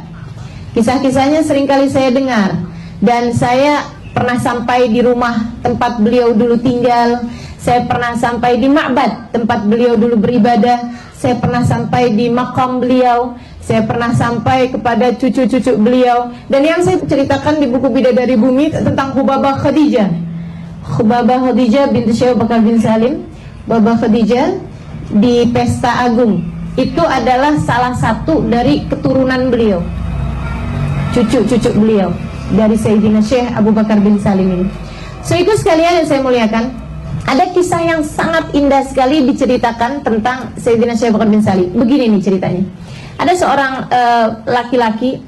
Speaker 1: Kisah-kisahnya seringkali saya dengar. Dan saya pernah sampai di rumah tempat beliau dulu tinggal. Saya pernah sampai di ma'bad tempat beliau dulu beribadah. Saya pernah sampai di makam beliau. Saya pernah sampai kepada cucu-cucu beliau. Dan yang saya ceritakan di buku Bidadari Bumi tentang Hubabah Khadijah. Hubabah Khadijah binti Syekh Bakar bin Salim. Baba Khadijah di Pesta Agung. Itu adalah salah satu dari keturunan beliau, cucu-cucu beliau, dari Sayyidina Syekh Abu Bakar bin Salim ini. So itu sekalian yang saya muliakan, ada kisah yang sangat indah sekali diceritakan tentang Sayyidina Syekh Abu Bakar bin Salim. Begini nih ceritanya. Ada seorang laki-laki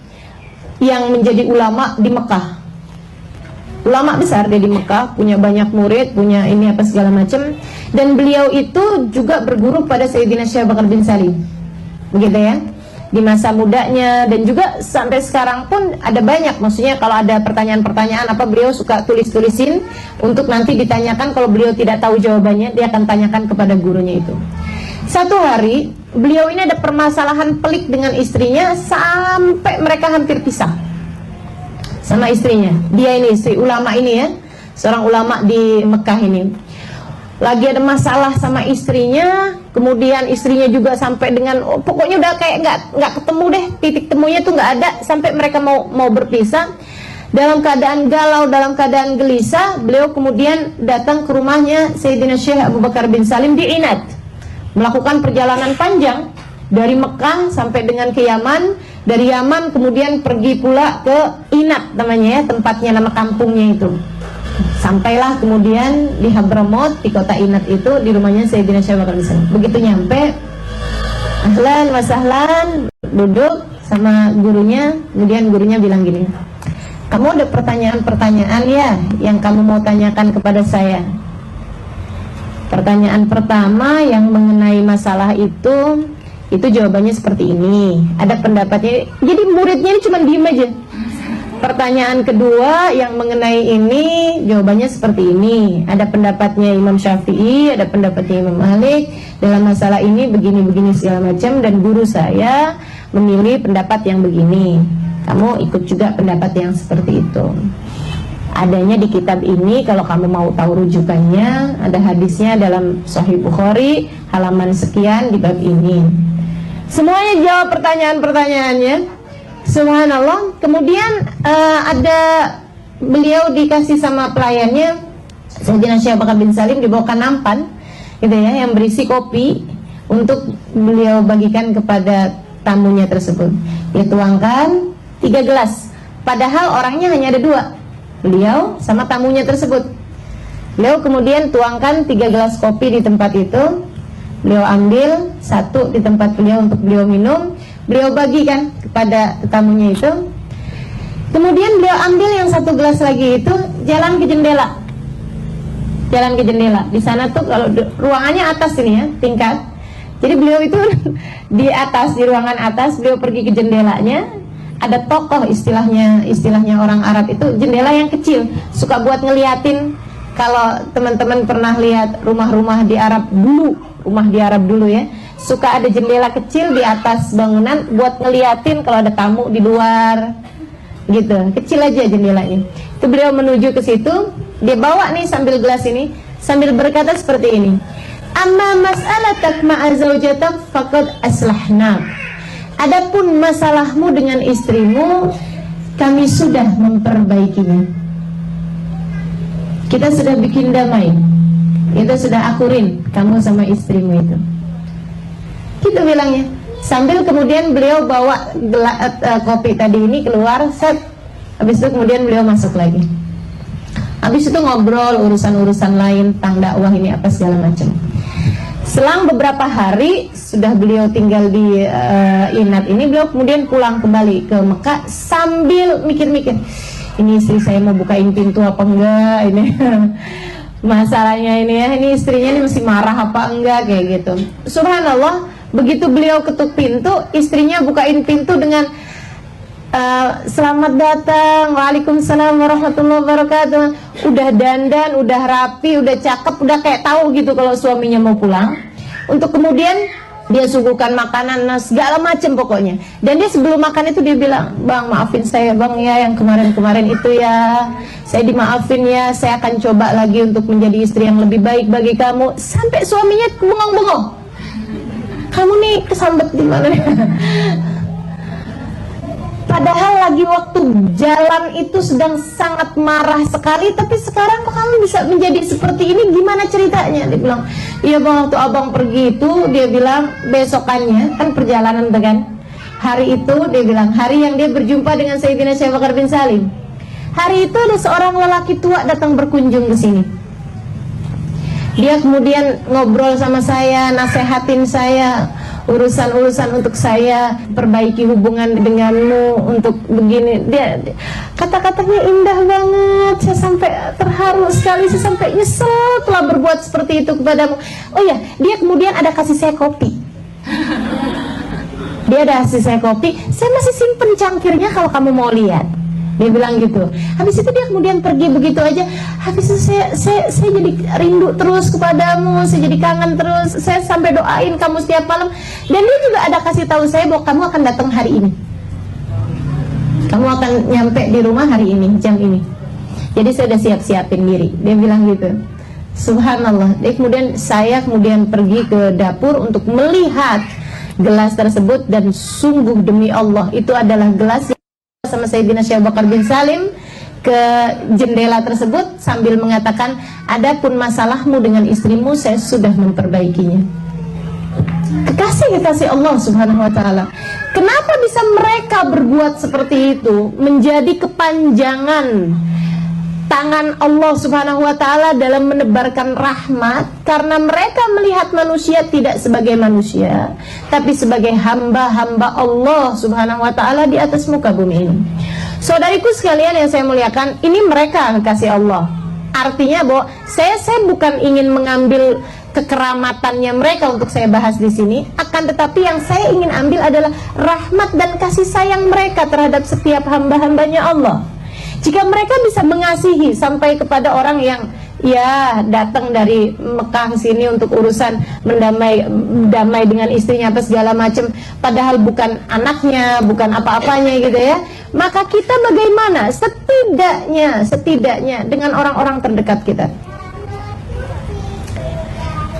Speaker 1: yang menjadi ulama di Mekah. Ulama besar dia di Mekah, punya banyak murid, punya ini apa segala macam. Dan beliau itu juga berguru pada Sayyidina Syekh Bakar bin Salim. Begitu ya. Di masa mudanya dan juga sampai sekarang pun ada banyak. Maksudnya kalau ada pertanyaan-pertanyaan apa beliau suka tulis-tulisin untuk nanti ditanyakan. Kalau beliau tidak tahu jawabannya, dia akan tanyakan kepada gurunya itu. Satu hari beliau ini ada permasalahan pelik dengan istrinya sampai mereka hampir pisah sama istrinya. Dia ini istri ulama ini ya, seorang ulama di Mekah ini. Lagi ada masalah sama istrinya, kemudian istrinya juga sampai dengan pokoknya udah kayak nggak ketemu deh, titik temunya tuh nggak ada, sampai mereka mau berpisah. Dalam keadaan galau, dalam keadaan gelisah, beliau kemudian datang ke rumahnya Sayyidina Syekh Abu Bakar bin Salim di Inat, melakukan perjalanan panjang dari Mekah sampai dengan ke Yaman, dari Yaman kemudian pergi pula ke Inat namanya ya, tempatnya, nama kampungnya itu. Sampailah kemudian di Hadramaut, di kota Inat itu, di rumahnya Sayyidina Syekh Abu Bakar bin Salim. Begitu nyampe, ahlan wa sahlan, duduk sama gurunya, kemudian gurunya bilang gini, kamu ada pertanyaan-pertanyaan ya yang kamu mau tanyakan kepada saya. Pertanyaan pertama yang mengenai masalah itu jawabannya seperti ini, ada pendapatnya. Jadi muridnya ini cuma diem aja. Pertanyaan kedua yang mengenai ini jawabannya seperti ini, ada pendapatnya Imam Syafi'i, ada pendapatnya Imam Malik dalam masalah ini begini-begini segala macam, dan guru saya memilih pendapat yang begini, kamu ikut juga pendapat yang seperti itu. Adanya di kitab ini, kalau kamu mau tahu rujukannya, ada hadisnya dalam Sahih Bukhari halaman sekian di bab ini. Semuanya jawab pertanyaan-pertanyaannya. Subhanallah. Kemudian ada beliau dikasih sama pelayannya Sayyidina Syekh Bakar bin Salim, dibawakan nampan gitu ya, yang berisi kopi untuk beliau bagikan kepada tamunya tersebut. Dia tuangkan 3 gelas, padahal orangnya hanya ada 2, beliau sama tamunya tersebut. Beliau kemudian tuangkan 3 gelas kopi di tempat itu. Beliau ambil 1 di tempat beliau untuk beliau minum, beliau bagikan kepada tetamunya itu. Kemudian beliau ambil yang satu gelas lagi itu, jalan ke jendela. Jalan ke jendela. Di sana tuh kalau ruangannya atas ini ya, tingkat. Jadi beliau itu di atas, di ruangan atas, beliau pergi ke jendelanya. Ada tokoh istilahnya orang Arab itu jendela yang kecil, suka buat ngeliatin. Kalau teman-teman pernah lihat rumah-rumah di Arab dulu, rumah di Arab dulu ya, suka ada jendela kecil di atas bangunan buat ngeliatin kalau ada tamu di luar. Gitu, kecil aja jendelanya. Itu beliau menuju ke situ, dia bawa nih sambil gelas ini, sambil berkata seperti ini. Amma mas'alatak ma'a zawjatak faqad aslahna. Adapun masalahmu dengan istrimu, kami sudah memperbaikinya. Kita sudah bikin damai. Kita sudah akurin kamu sama istrimu itu. Gitu bilangnya. Sambil kemudian beliau bawa kopi tadi ini keluar, set. Habis itu kemudian beliau masuk lagi. Habis itu ngobrol urusan-urusan lain tentang dakwah ini apa segala macam. Selang beberapa hari sudah beliau tinggal di Inat ini, beliau kemudian pulang kembali ke Mekah sambil mikir-mikir, ini istri saya mau bukain pintu apa enggak ini. Masalahnya ini ya, ini istrinya ini masih marah apa enggak kayak gitu. Subhanallah, begitu beliau ketuk pintu, istrinya bukain pintu dengan selamat datang, waalaikumsalam warahmatullahi wabarakatuh. Udah dandan, udah rapi, udah cakep, udah kayak tahu gitu kalau suaminya mau pulang. Untuk kemudian dia suguhkan makanan, segala macam pokoknya. Dan dia sebelum makan itu dia bilang, bang maafin saya bang ya, yang kemarin-kemarin itu ya, saya dimaafin ya, saya akan coba lagi untuk menjadi istri yang lebih baik bagi kamu. Sampai suaminya bengong-bengong, kamu nih kesambet di mana? Padahal lagi waktu jalan itu sedang sangat marah sekali, tapi sekarang kok kamu bisa menjadi seperti ini, gimana ceritanya? Dia bilang, iya bang, waktu abang pergi itu, dia bilang besokannya, kan perjalanan dengan hari itu, dia bilang, hari yang dia berjumpa dengan Sayyidina Syekh Bakar bin Salim. Hari itu ada seorang lelaki tua datang berkunjung ke sini. Dia kemudian ngobrol sama saya, nasehatin saya, urusan-urusan untuk saya perbaiki hubungan denganmu untuk begini. Dia kata-katanya indah banget, saya sampai terharu sekali, saya sampai nyesel telah berbuat seperti itu kepadamu. Oh ya, dia kemudian ada kasih saya kopi. Dia ada kasih saya kopi, saya masih simpen cangkirnya kalau kamu mau lihat. Dia bilang gitu. Habis itu dia kemudian pergi begitu aja. Habis itu saya jadi rindu terus kepadamu, saya jadi kangen terus. Saya sampai doain kamu setiap malam. Dan dia juga ada kasih tahu saya bahwa kamu akan datang hari ini. Kamu akan nyampe di rumah hari ini, jam ini. Jadi saya udah siap-siapin diri. Dia bilang gitu. Subhanallah. Saya kemudian pergi ke dapur untuk melihat gelas tersebut, dan sungguh demi Allah itu adalah gelas sama Sayyidina Syekh Bakar bin Salim ke jendela tersebut sambil mengatakan, adapun masalahmu dengan istrimu saya sudah memperbaikinya. Kekasih Allah subhanahu wa ta'ala. Kenapa bisa mereka berbuat seperti itu, menjadi kepanjangan tangan Allah subhanahu wa ta'ala dalam menebarkan rahmat? Karena mereka melihat manusia tidak sebagai manusia, tapi sebagai hamba-hamba Allah subhanahu wa ta'ala di atas muka bumi ini. Saudariku sekalian yang saya muliakan, ini mereka kekasih Allah. Artinya bahwa saya bukan ingin mengambil kekeramatannya mereka untuk saya bahas di sini, akan tetapi yang saya ingin ambil adalah rahmat dan kasih sayang mereka terhadap setiap hamba-hambanya Allah. Jika mereka bisa mengasihi sampai kepada orang yang ya datang dari Mekah ke sini untuk urusan damai dengan istrinya apa segala macam, padahal bukan anaknya, bukan apa-apanya gitu ya, maka kita bagaimana setidaknya dengan orang-orang terdekat kita.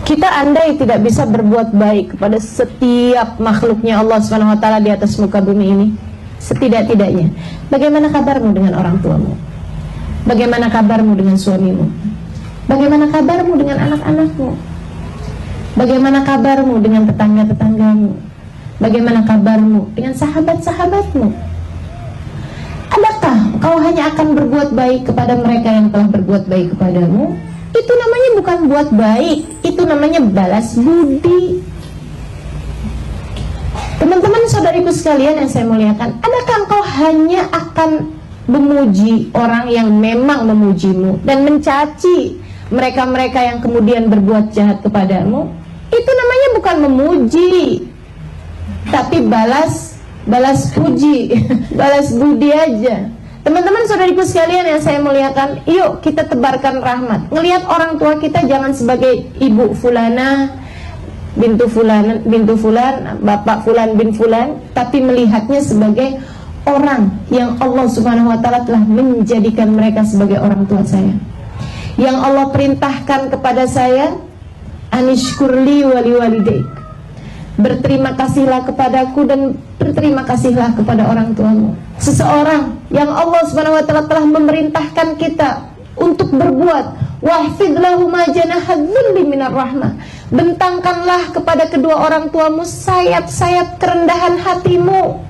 Speaker 1: Kita andai tidak bisa berbuat baik kepada setiap makhluknya Allah Subhanahu wa taala di atas muka bumi ini, setidak-tidaknya bagaimana kabarmu dengan orang tuamu? Bagaimana kabarmu dengan suamimu? Bagaimana kabarmu dengan anak-anakmu? Bagaimana kabarmu dengan tetangga-tetanggamu? Bagaimana kabarmu dengan sahabat-sahabatmu? Adakah kau hanya akan berbuat baik kepada mereka yang telah berbuat baik kepadamu? Itu namanya bukan buat baik, itu namanya balas budi. Teman-teman saudariku sekalian yang saya muliakan, adakah engkau hanya akan memuji orang yang memang memujimu dan mencaci mereka-mereka yang kemudian berbuat jahat kepadamu? Itu namanya bukan memuji, tapi balas puji, balas budi aja. Teman-teman saudariku sekalian yang saya muliakan, yuk kita tebarkan rahmat. Ngelihat orang tua kita jangan sebagai ibu fulana bintu fulan, bapak fulan bin fulan, tapi melihatnya sebagai orang yang Allah Subhanahu wa taala telah menjadikan mereka sebagai orang tua saya. Yang Allah perintahkan kepada saya, anishkurli wali walidaik. Berterima kasihlah kepadaku dan berterima kasihlah kepada orang tuamu. Seseorang yang Allah Subhanahu wa taala telah memerintahkan kita untuk berbuat, wahfid lahuma janaha dzulli minar rahmah. Bentangkanlah kepada kedua orang tuamu sayap-sayap kerendahan hatimu.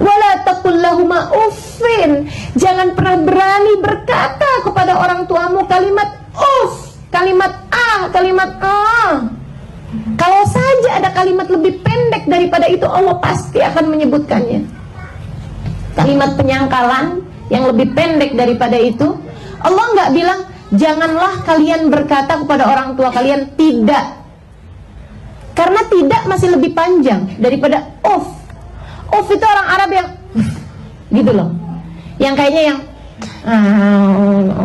Speaker 1: Wala taqul lahuma uffin. Jangan pernah berani berkata kepada orang tuamu kalimat uff, kalimat kalimat Kalau saja ada kalimat lebih pendek daripada itu, Allah pasti akan menyebutkannya. Kalimat penyangkalan yang lebih pendek daripada itu, Allah nggak bilang janganlah kalian berkata kepada orang tua kalian tidak, karena tidak masih lebih panjang daripada uff. Uff itu orang Arab yang gitu loh, yang kayaknya yang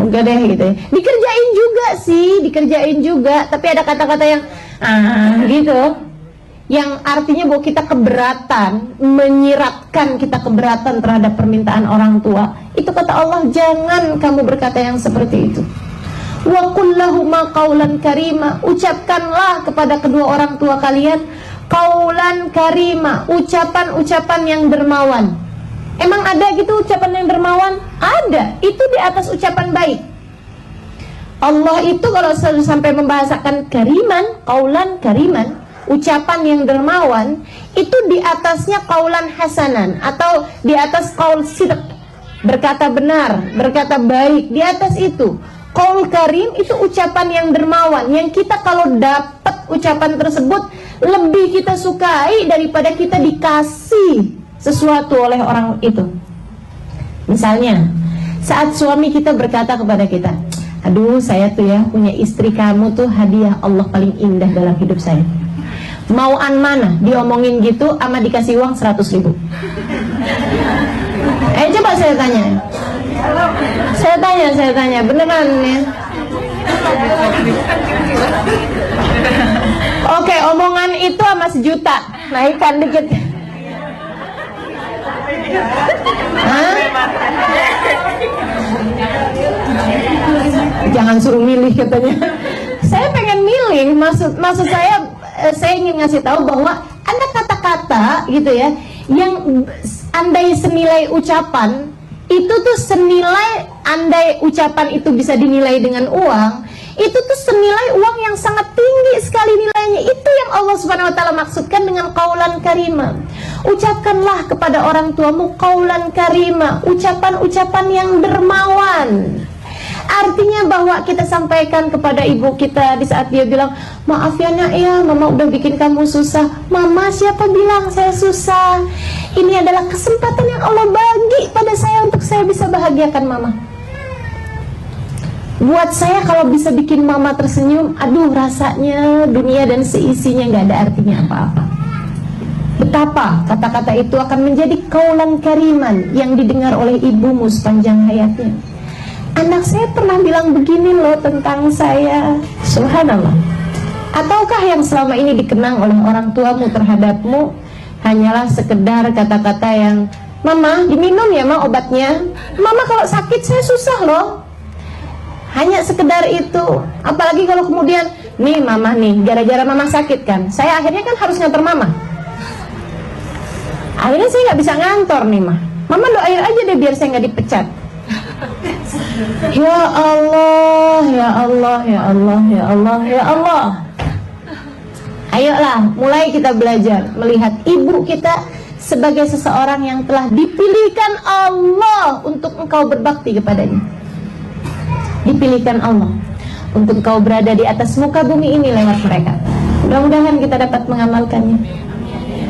Speaker 1: enggak deh gitu ya. Dikerjain juga, tapi ada kata-kata yang gitu, yang artinya bahwa kita keberatan, menyiratkan kita keberatan terhadap permintaan orang tua. Itu kata Allah, jangan kamu berkata yang seperti itu. Wa qul lahuma qaulan karima. Ucapkanlah kepada kedua orang tua kalian qaulan karima, ucapan-ucapan yang dermawan. Emang ada gitu ucapan yang dermawan? Ada, itu di atas ucapan baik. Allah itu kalau sampai membahasakan kariman, qaulan kariman, ucapan yang dermawan, itu di atasnya qaulan hasanan, atau di atas qaul sidq, berkata benar, berkata baik. Di atas itu qaul karim, itu ucapan yang dermawan, yang kita kalau dapat ucapan tersebut lebih kita sukai daripada kita dikasih sesuatu oleh orang itu. Misalnya saat suami kita berkata kepada kita, aduh saya tuh ya punya istri kamu tuh hadiah Allah paling indah dalam hidup saya. Mauan mana diomongin gitu ama dikasih uang 100.000. Coba saya tanya beneran ya. Oke, omongan itu sama 1 juta, naikkan dikit. Jangan suruh milih katanya. Saya pengen milih, maksud saya ingin ngasih tahu bahwa ada kata-kata gitu ya, yang andai senilai ucapan itu tuh senilai, andai ucapan itu bisa dinilai dengan uang, itu tuh senilai uang yang sangat tinggi sekali nilainya. Itu yang Allah Subhanahu wa taala maksudkan dengan qaulan karima. Ucapkanlah kepada orang tuamu qaulan karima, ucapan-ucapan yang dermawan. Artinya bahwa kita sampaikan kepada ibu kita di saat dia bilang, maaf ya nak ya, mama udah bikin kamu susah. Mama, siapa bilang saya susah? Ini adalah kesempatan yang Allah bagi pada saya untuk saya bisa bahagiakan mama. Buat saya kalau bisa bikin mama tersenyum, aduh rasanya dunia dan seisinya gak ada artinya apa-apa. Betapa kata-kata itu akan menjadi qaulan kariman yang didengar oleh ibumu sepanjang hayatnya. Anak saya pernah bilang begini loh tentang saya, subhanallah. Ataukah yang selama ini dikenang oleh orang tuamu terhadapmu hanyalah sekedar kata-kata yang, mama diminum ya ma obatnya, mama kalau sakit saya susah loh. Hanya sekedar itu. Apalagi kalau kemudian, nih mama nih, gara-gara mama sakit kan, saya akhirnya kan harus ngantor mama. Akhirnya saya nggak bisa ngantor nih mama doain aja deh biar saya nggak dipecat. Ya Allah, ya Allah, ya Allah, ya Allah, ya Allah. Ayolah, mulai kita belajar melihat ibu kita sebagai seseorang yang telah dipilihkan Allah untuk engkau berbakti kepadanya. Dipilihkan Allah untuk engkau berada di atas muka bumi ini lewat mereka. Mudah-mudahan kita dapat mengamalkannya.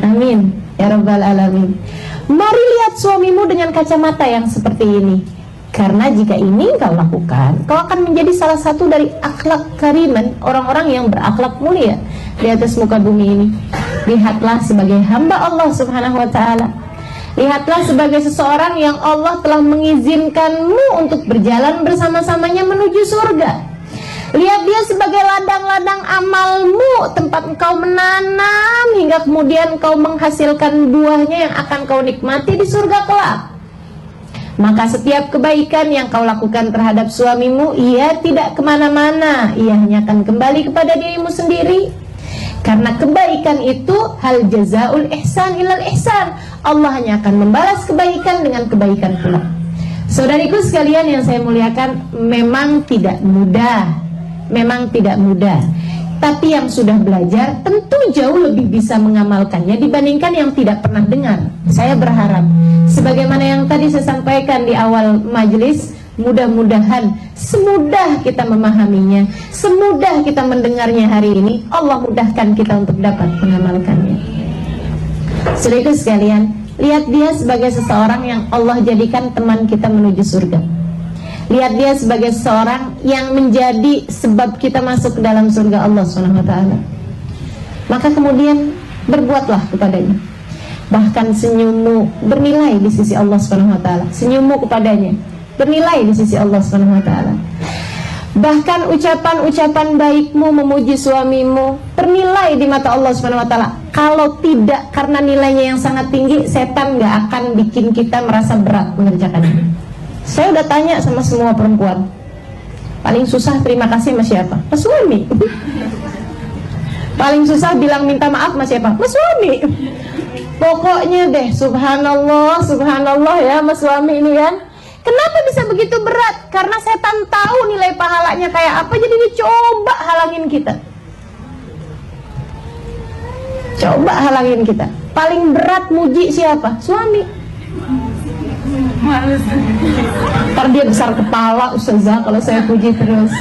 Speaker 1: Amin ya rabbal alamin. Mari lihat suamimu dengan kacamata yang seperti ini. Karena jika ini kau lakukan, kau akan menjadi salah satu dari akhlak kariman, orang-orang yang berakhlak mulia di atas muka bumi ini. Lihatlah sebagai hamba Allah subhanahu wa ta'ala. Lihatlah sebagai seseorang yang Allah telah mengizinkanmu untuk berjalan bersama-samanya menuju surga. Lihat dia sebagai ladang-ladang amalmu, tempat engkau menanam hingga kemudian kau menghasilkan buahnya yang akan kau nikmati di surga kelak. Maka setiap kebaikan yang kau lakukan terhadap suamimu, ia tidak kemana-mana, ia hanya akan kembali kepada dirimu sendiri. Karena kebaikan itu hal jazaul ihsan ilal ihsan, Allah hanya akan membalas kebaikan dengan kebaikan pula. Saudariku sekalian yang saya muliakan, memang tidak mudah, tapi yang sudah belajar tentu jauh lebih bisa mengamalkannya dibandingkan yang tidak pernah dengar. Saya berharap sebagaimana yang tadi saya sampaikan di awal majelis, mudah-mudahan semudah kita memahaminya, semudah kita mendengarnya hari ini, Allah mudahkan kita untuk dapat mengamalkannya. Saudaraku sekalian, lihat dia sebagai seseorang yang Allah jadikan teman kita menuju surga. Lihat dia sebagai seseorang yang menjadi sebab kita masuk ke dalam surga Allah SWT. Maka kemudian berbuatlah kepadanya. Bahkan senyummu bernilai di sisi Allah SWT. Senyummu kepadanya bernilai di sisi Allah SWT. Bahkan ucapan-ucapan baikmu memuji suamimu bernilai di mata Allah SWT. Kalau tidak karena nilainya yang sangat tinggi, setan gak akan bikin kita merasa berat mengerjakannya. Saya udah tanya sama semua perempuan, paling susah terima kasih sama siapa? Mas suami. Paling susah bilang minta maaf sama siapa? Mas suami. Pokoknya deh, subhanallah, subhanallah ya mas suami ini kan. Kenapa bisa begitu berat? Karena setan tahu nilai pahalanya kayak apa, jadi dia coba halangin kita. Coba halangin kita. Paling berat muji siapa? Suami. Ntar dia besar kepala, ustazah kalau saya puji terus.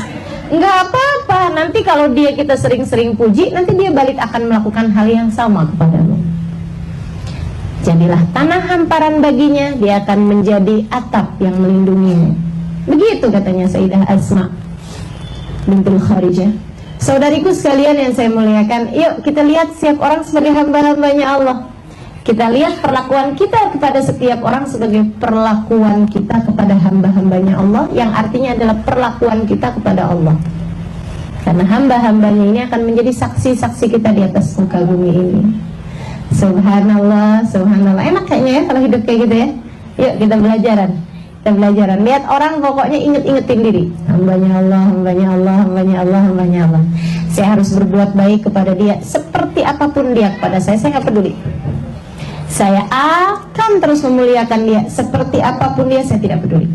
Speaker 1: Enggak apa-apa, nanti kalau kita sering-sering puji, nanti dia balik akan melakukan hal yang sama kepadamu. Jadilah tanah hamparan baginya, dia akan menjadi atap yang melindunginya. Begitu katanya Sayyidah Asma bintul Kharijah. Saudariku sekalian yang saya muliakan, yuk kita lihat setiap orang sebagai hamba-hambanya Allah. Kita lihat perlakuan kita kepada setiap orang sebagai perlakuan kita kepada hamba-hambanya Allah, yang artinya adalah perlakuan kita kepada Allah. Karena hamba-hambanya ini akan menjadi saksi-saksi kita di atas muka bumi ini. Subhanallah, subhanallah. Enak kayaknya ya kalau hidup kayak gitu ya. Yuk kita belajaran. Kita belajaran. Lihat orang pokoknya inget-ingetin diri. Hambanya Allah, hambanya Allah, hambanya Allah, hambanya Allah. Saya harus berbuat baik kepada dia. Seperti apapun dia kepada saya nggak peduli. Saya akan terus memuliakan dia. Seperti apapun dia, saya tidak peduli.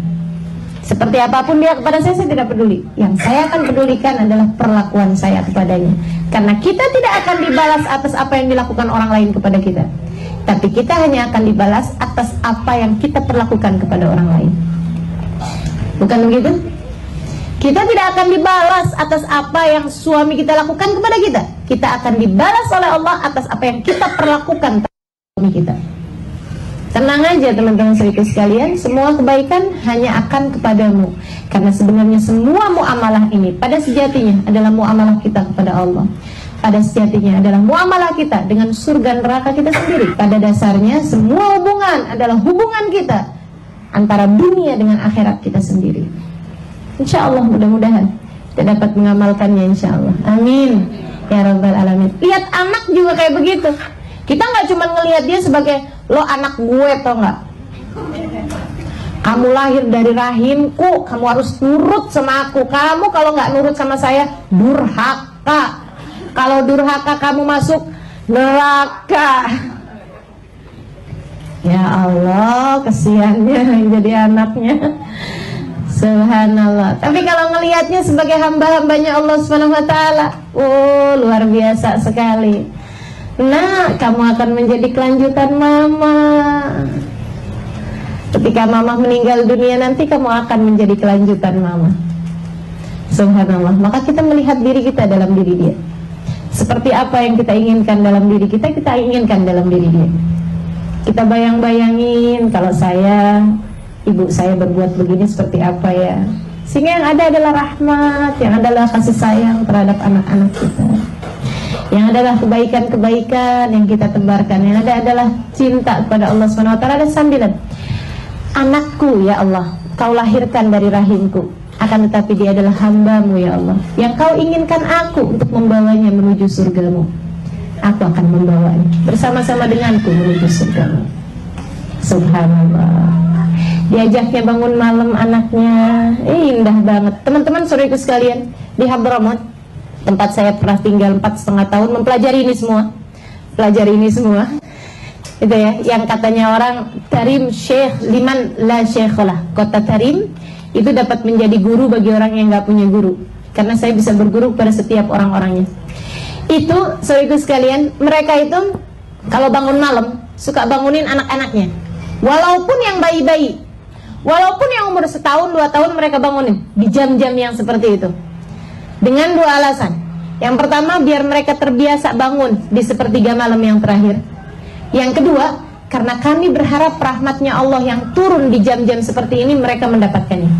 Speaker 1: Seperti apapun dia kepada saya tidak peduli. Yang saya akan pedulikan adalah perlakuan saya kepadanya. Karena kita tidak akan dibalas atas apa yang dilakukan orang lain kepada kita, tapi kita hanya akan dibalas atas apa yang kita perlakukan kepada orang lain. Bukan begitu? Kita tidak akan dibalas atas apa yang suami kita lakukan kepada kita. Kita akan dibalas oleh Allah atas apa yang kita perlakukan kita. Tenang aja teman-teman saudaraku sekalian, semua kebaikan hanya akan kepadamu. Karena sebenarnya semua muamalah ini pada sejatinya adalah muamalah kita kepada Allah. Pada sejatinya adalah muamalah kita dengan surga neraka kita sendiri. Pada dasarnya semua hubungan adalah hubungan kita antara dunia dengan akhirat kita sendiri. Insya Allah mudah-mudahan kita dapat mengamalkannya insya Allah. Amin ya rabbal alamin. Lihat anak juga kayak begitu. Kita nggak cuma ngelihat dia sebagai lo anak gue, tau nggak? Kamu lahir dari rahimku, kamu harus nurut sama aku. Kamu kalau nggak nurut sama saya, durhaka. Kalau durhaka kamu masuk neraka. Ya Allah, kesiannya yang jadi anaknya. Subhanallah. Tapi kalau ngelihatnya sebagai hamba-hambanya Allah Subhanahu Wa Taala, luar biasa sekali. Nah, kamu akan menjadi kelanjutan mama. Ketika mama meninggal dunia nanti, kamu akan menjadi kelanjutan mama. Subhanallah. Maka kita melihat diri kita dalam diri dia. Seperti apa yang kita inginkan dalam diri kita, kita inginkan dalam diri dia. Kita bayang-bayangin kalau ibu saya berbuat begini seperti apa ya. Sehingga yang ada adalah rahmat, yang adalah kasih sayang terhadap anak-anak kita, yang adalah kebaikan-kebaikan yang kita tebarkan, yang ada adalah cinta kepada Allah SWT. Dan sambilan, anakku ya Allah, kau lahirkan dari rahimku, akan tetapi dia adalah hambamu ya Allah, yang kau inginkan aku untuk membawanya menuju surgamu. Aku akan membawanya bersama-sama denganku menuju surgamu. Subhanallah. Diajaknya bangun malam anaknya, indah banget. Teman-teman saudaraku sekalian, di Hadramaut, tempat saya pernah tinggal 4,5 tahun, mempelajari ini semua. Pelajari ini semua. Itu ya, yang katanya orang Tarim Syekh liman la syeikholah. Kota Tarim itu dapat menjadi guru bagi orang yang nggak punya guru, karena saya bisa berguru kepada setiap orang-orangnya. Itu saudaraku sekalian, mereka itu kalau bangun malam suka bangunin anak-anaknya, walaupun yang bayi-bayi, walaupun yang umur 1 tahun 2 tahun, mereka bangunin di jam-jam yang seperti itu, dengan 2 alasan. Yang pertama, biar mereka terbiasa bangun di sepertiga malam yang terakhir. Yang kedua, karena kami berharap rahmatnya Allah yang turun di jam-jam seperti ini, mereka mendapatkannya.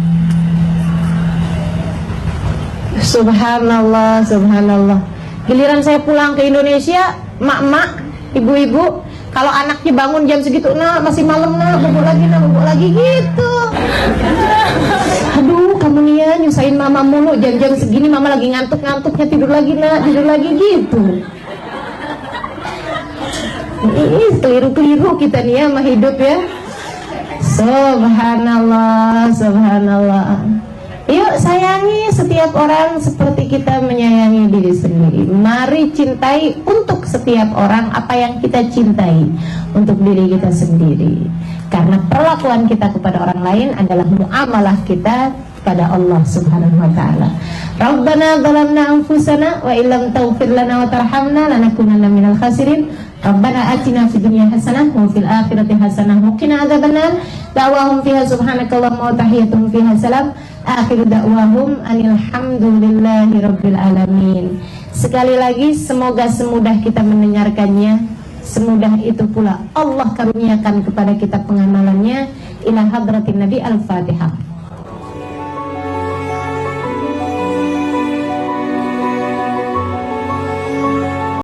Speaker 1: Subhanallah, subhanallah. Giliran saya pulang ke Indonesia, mak-mak, ibu-ibu, kalau anaknya bangun jam segitu, nah masih malam, nah bobo lagi gitu. Aduh, kamu nih ya nyusahin mama mulu, jam-jam segini mama lagi ngantuk-ngantuknya, tidur lagi gitu. Ini keliru-keliru kita nih ya sama hidup ya. Subhanallah, subhanallah. Yuk sayangi setiap orang seperti kita menyayangi diri sendiri. Mari cintai untuk setiap orang apa yang kita cintai untuk diri kita sendiri. Karena perlakuan kita kepada orang lain adalah muamalah kita kepada Allah Subhanahu wa taala. Rabbana zalamna anfusana wa illam taghfir lana wa tarhamna lanakunanna minal khasirin. Rabbana atina fid dunya hasanah wa fil akhirati hasanah wa qina adzabannar. Da'wahum fiha subhanakallahumma wa tahiyyatuhum fiha salam. Akhiru da'wahum alhamdulillahi rabbil alamin. Sekali lagi, semoga semudah kita mendengarkannya, semudah itu pula Allah karuniakan kepada kita pengamalannya. Ila hadratin Nabi. Al-Fatihah.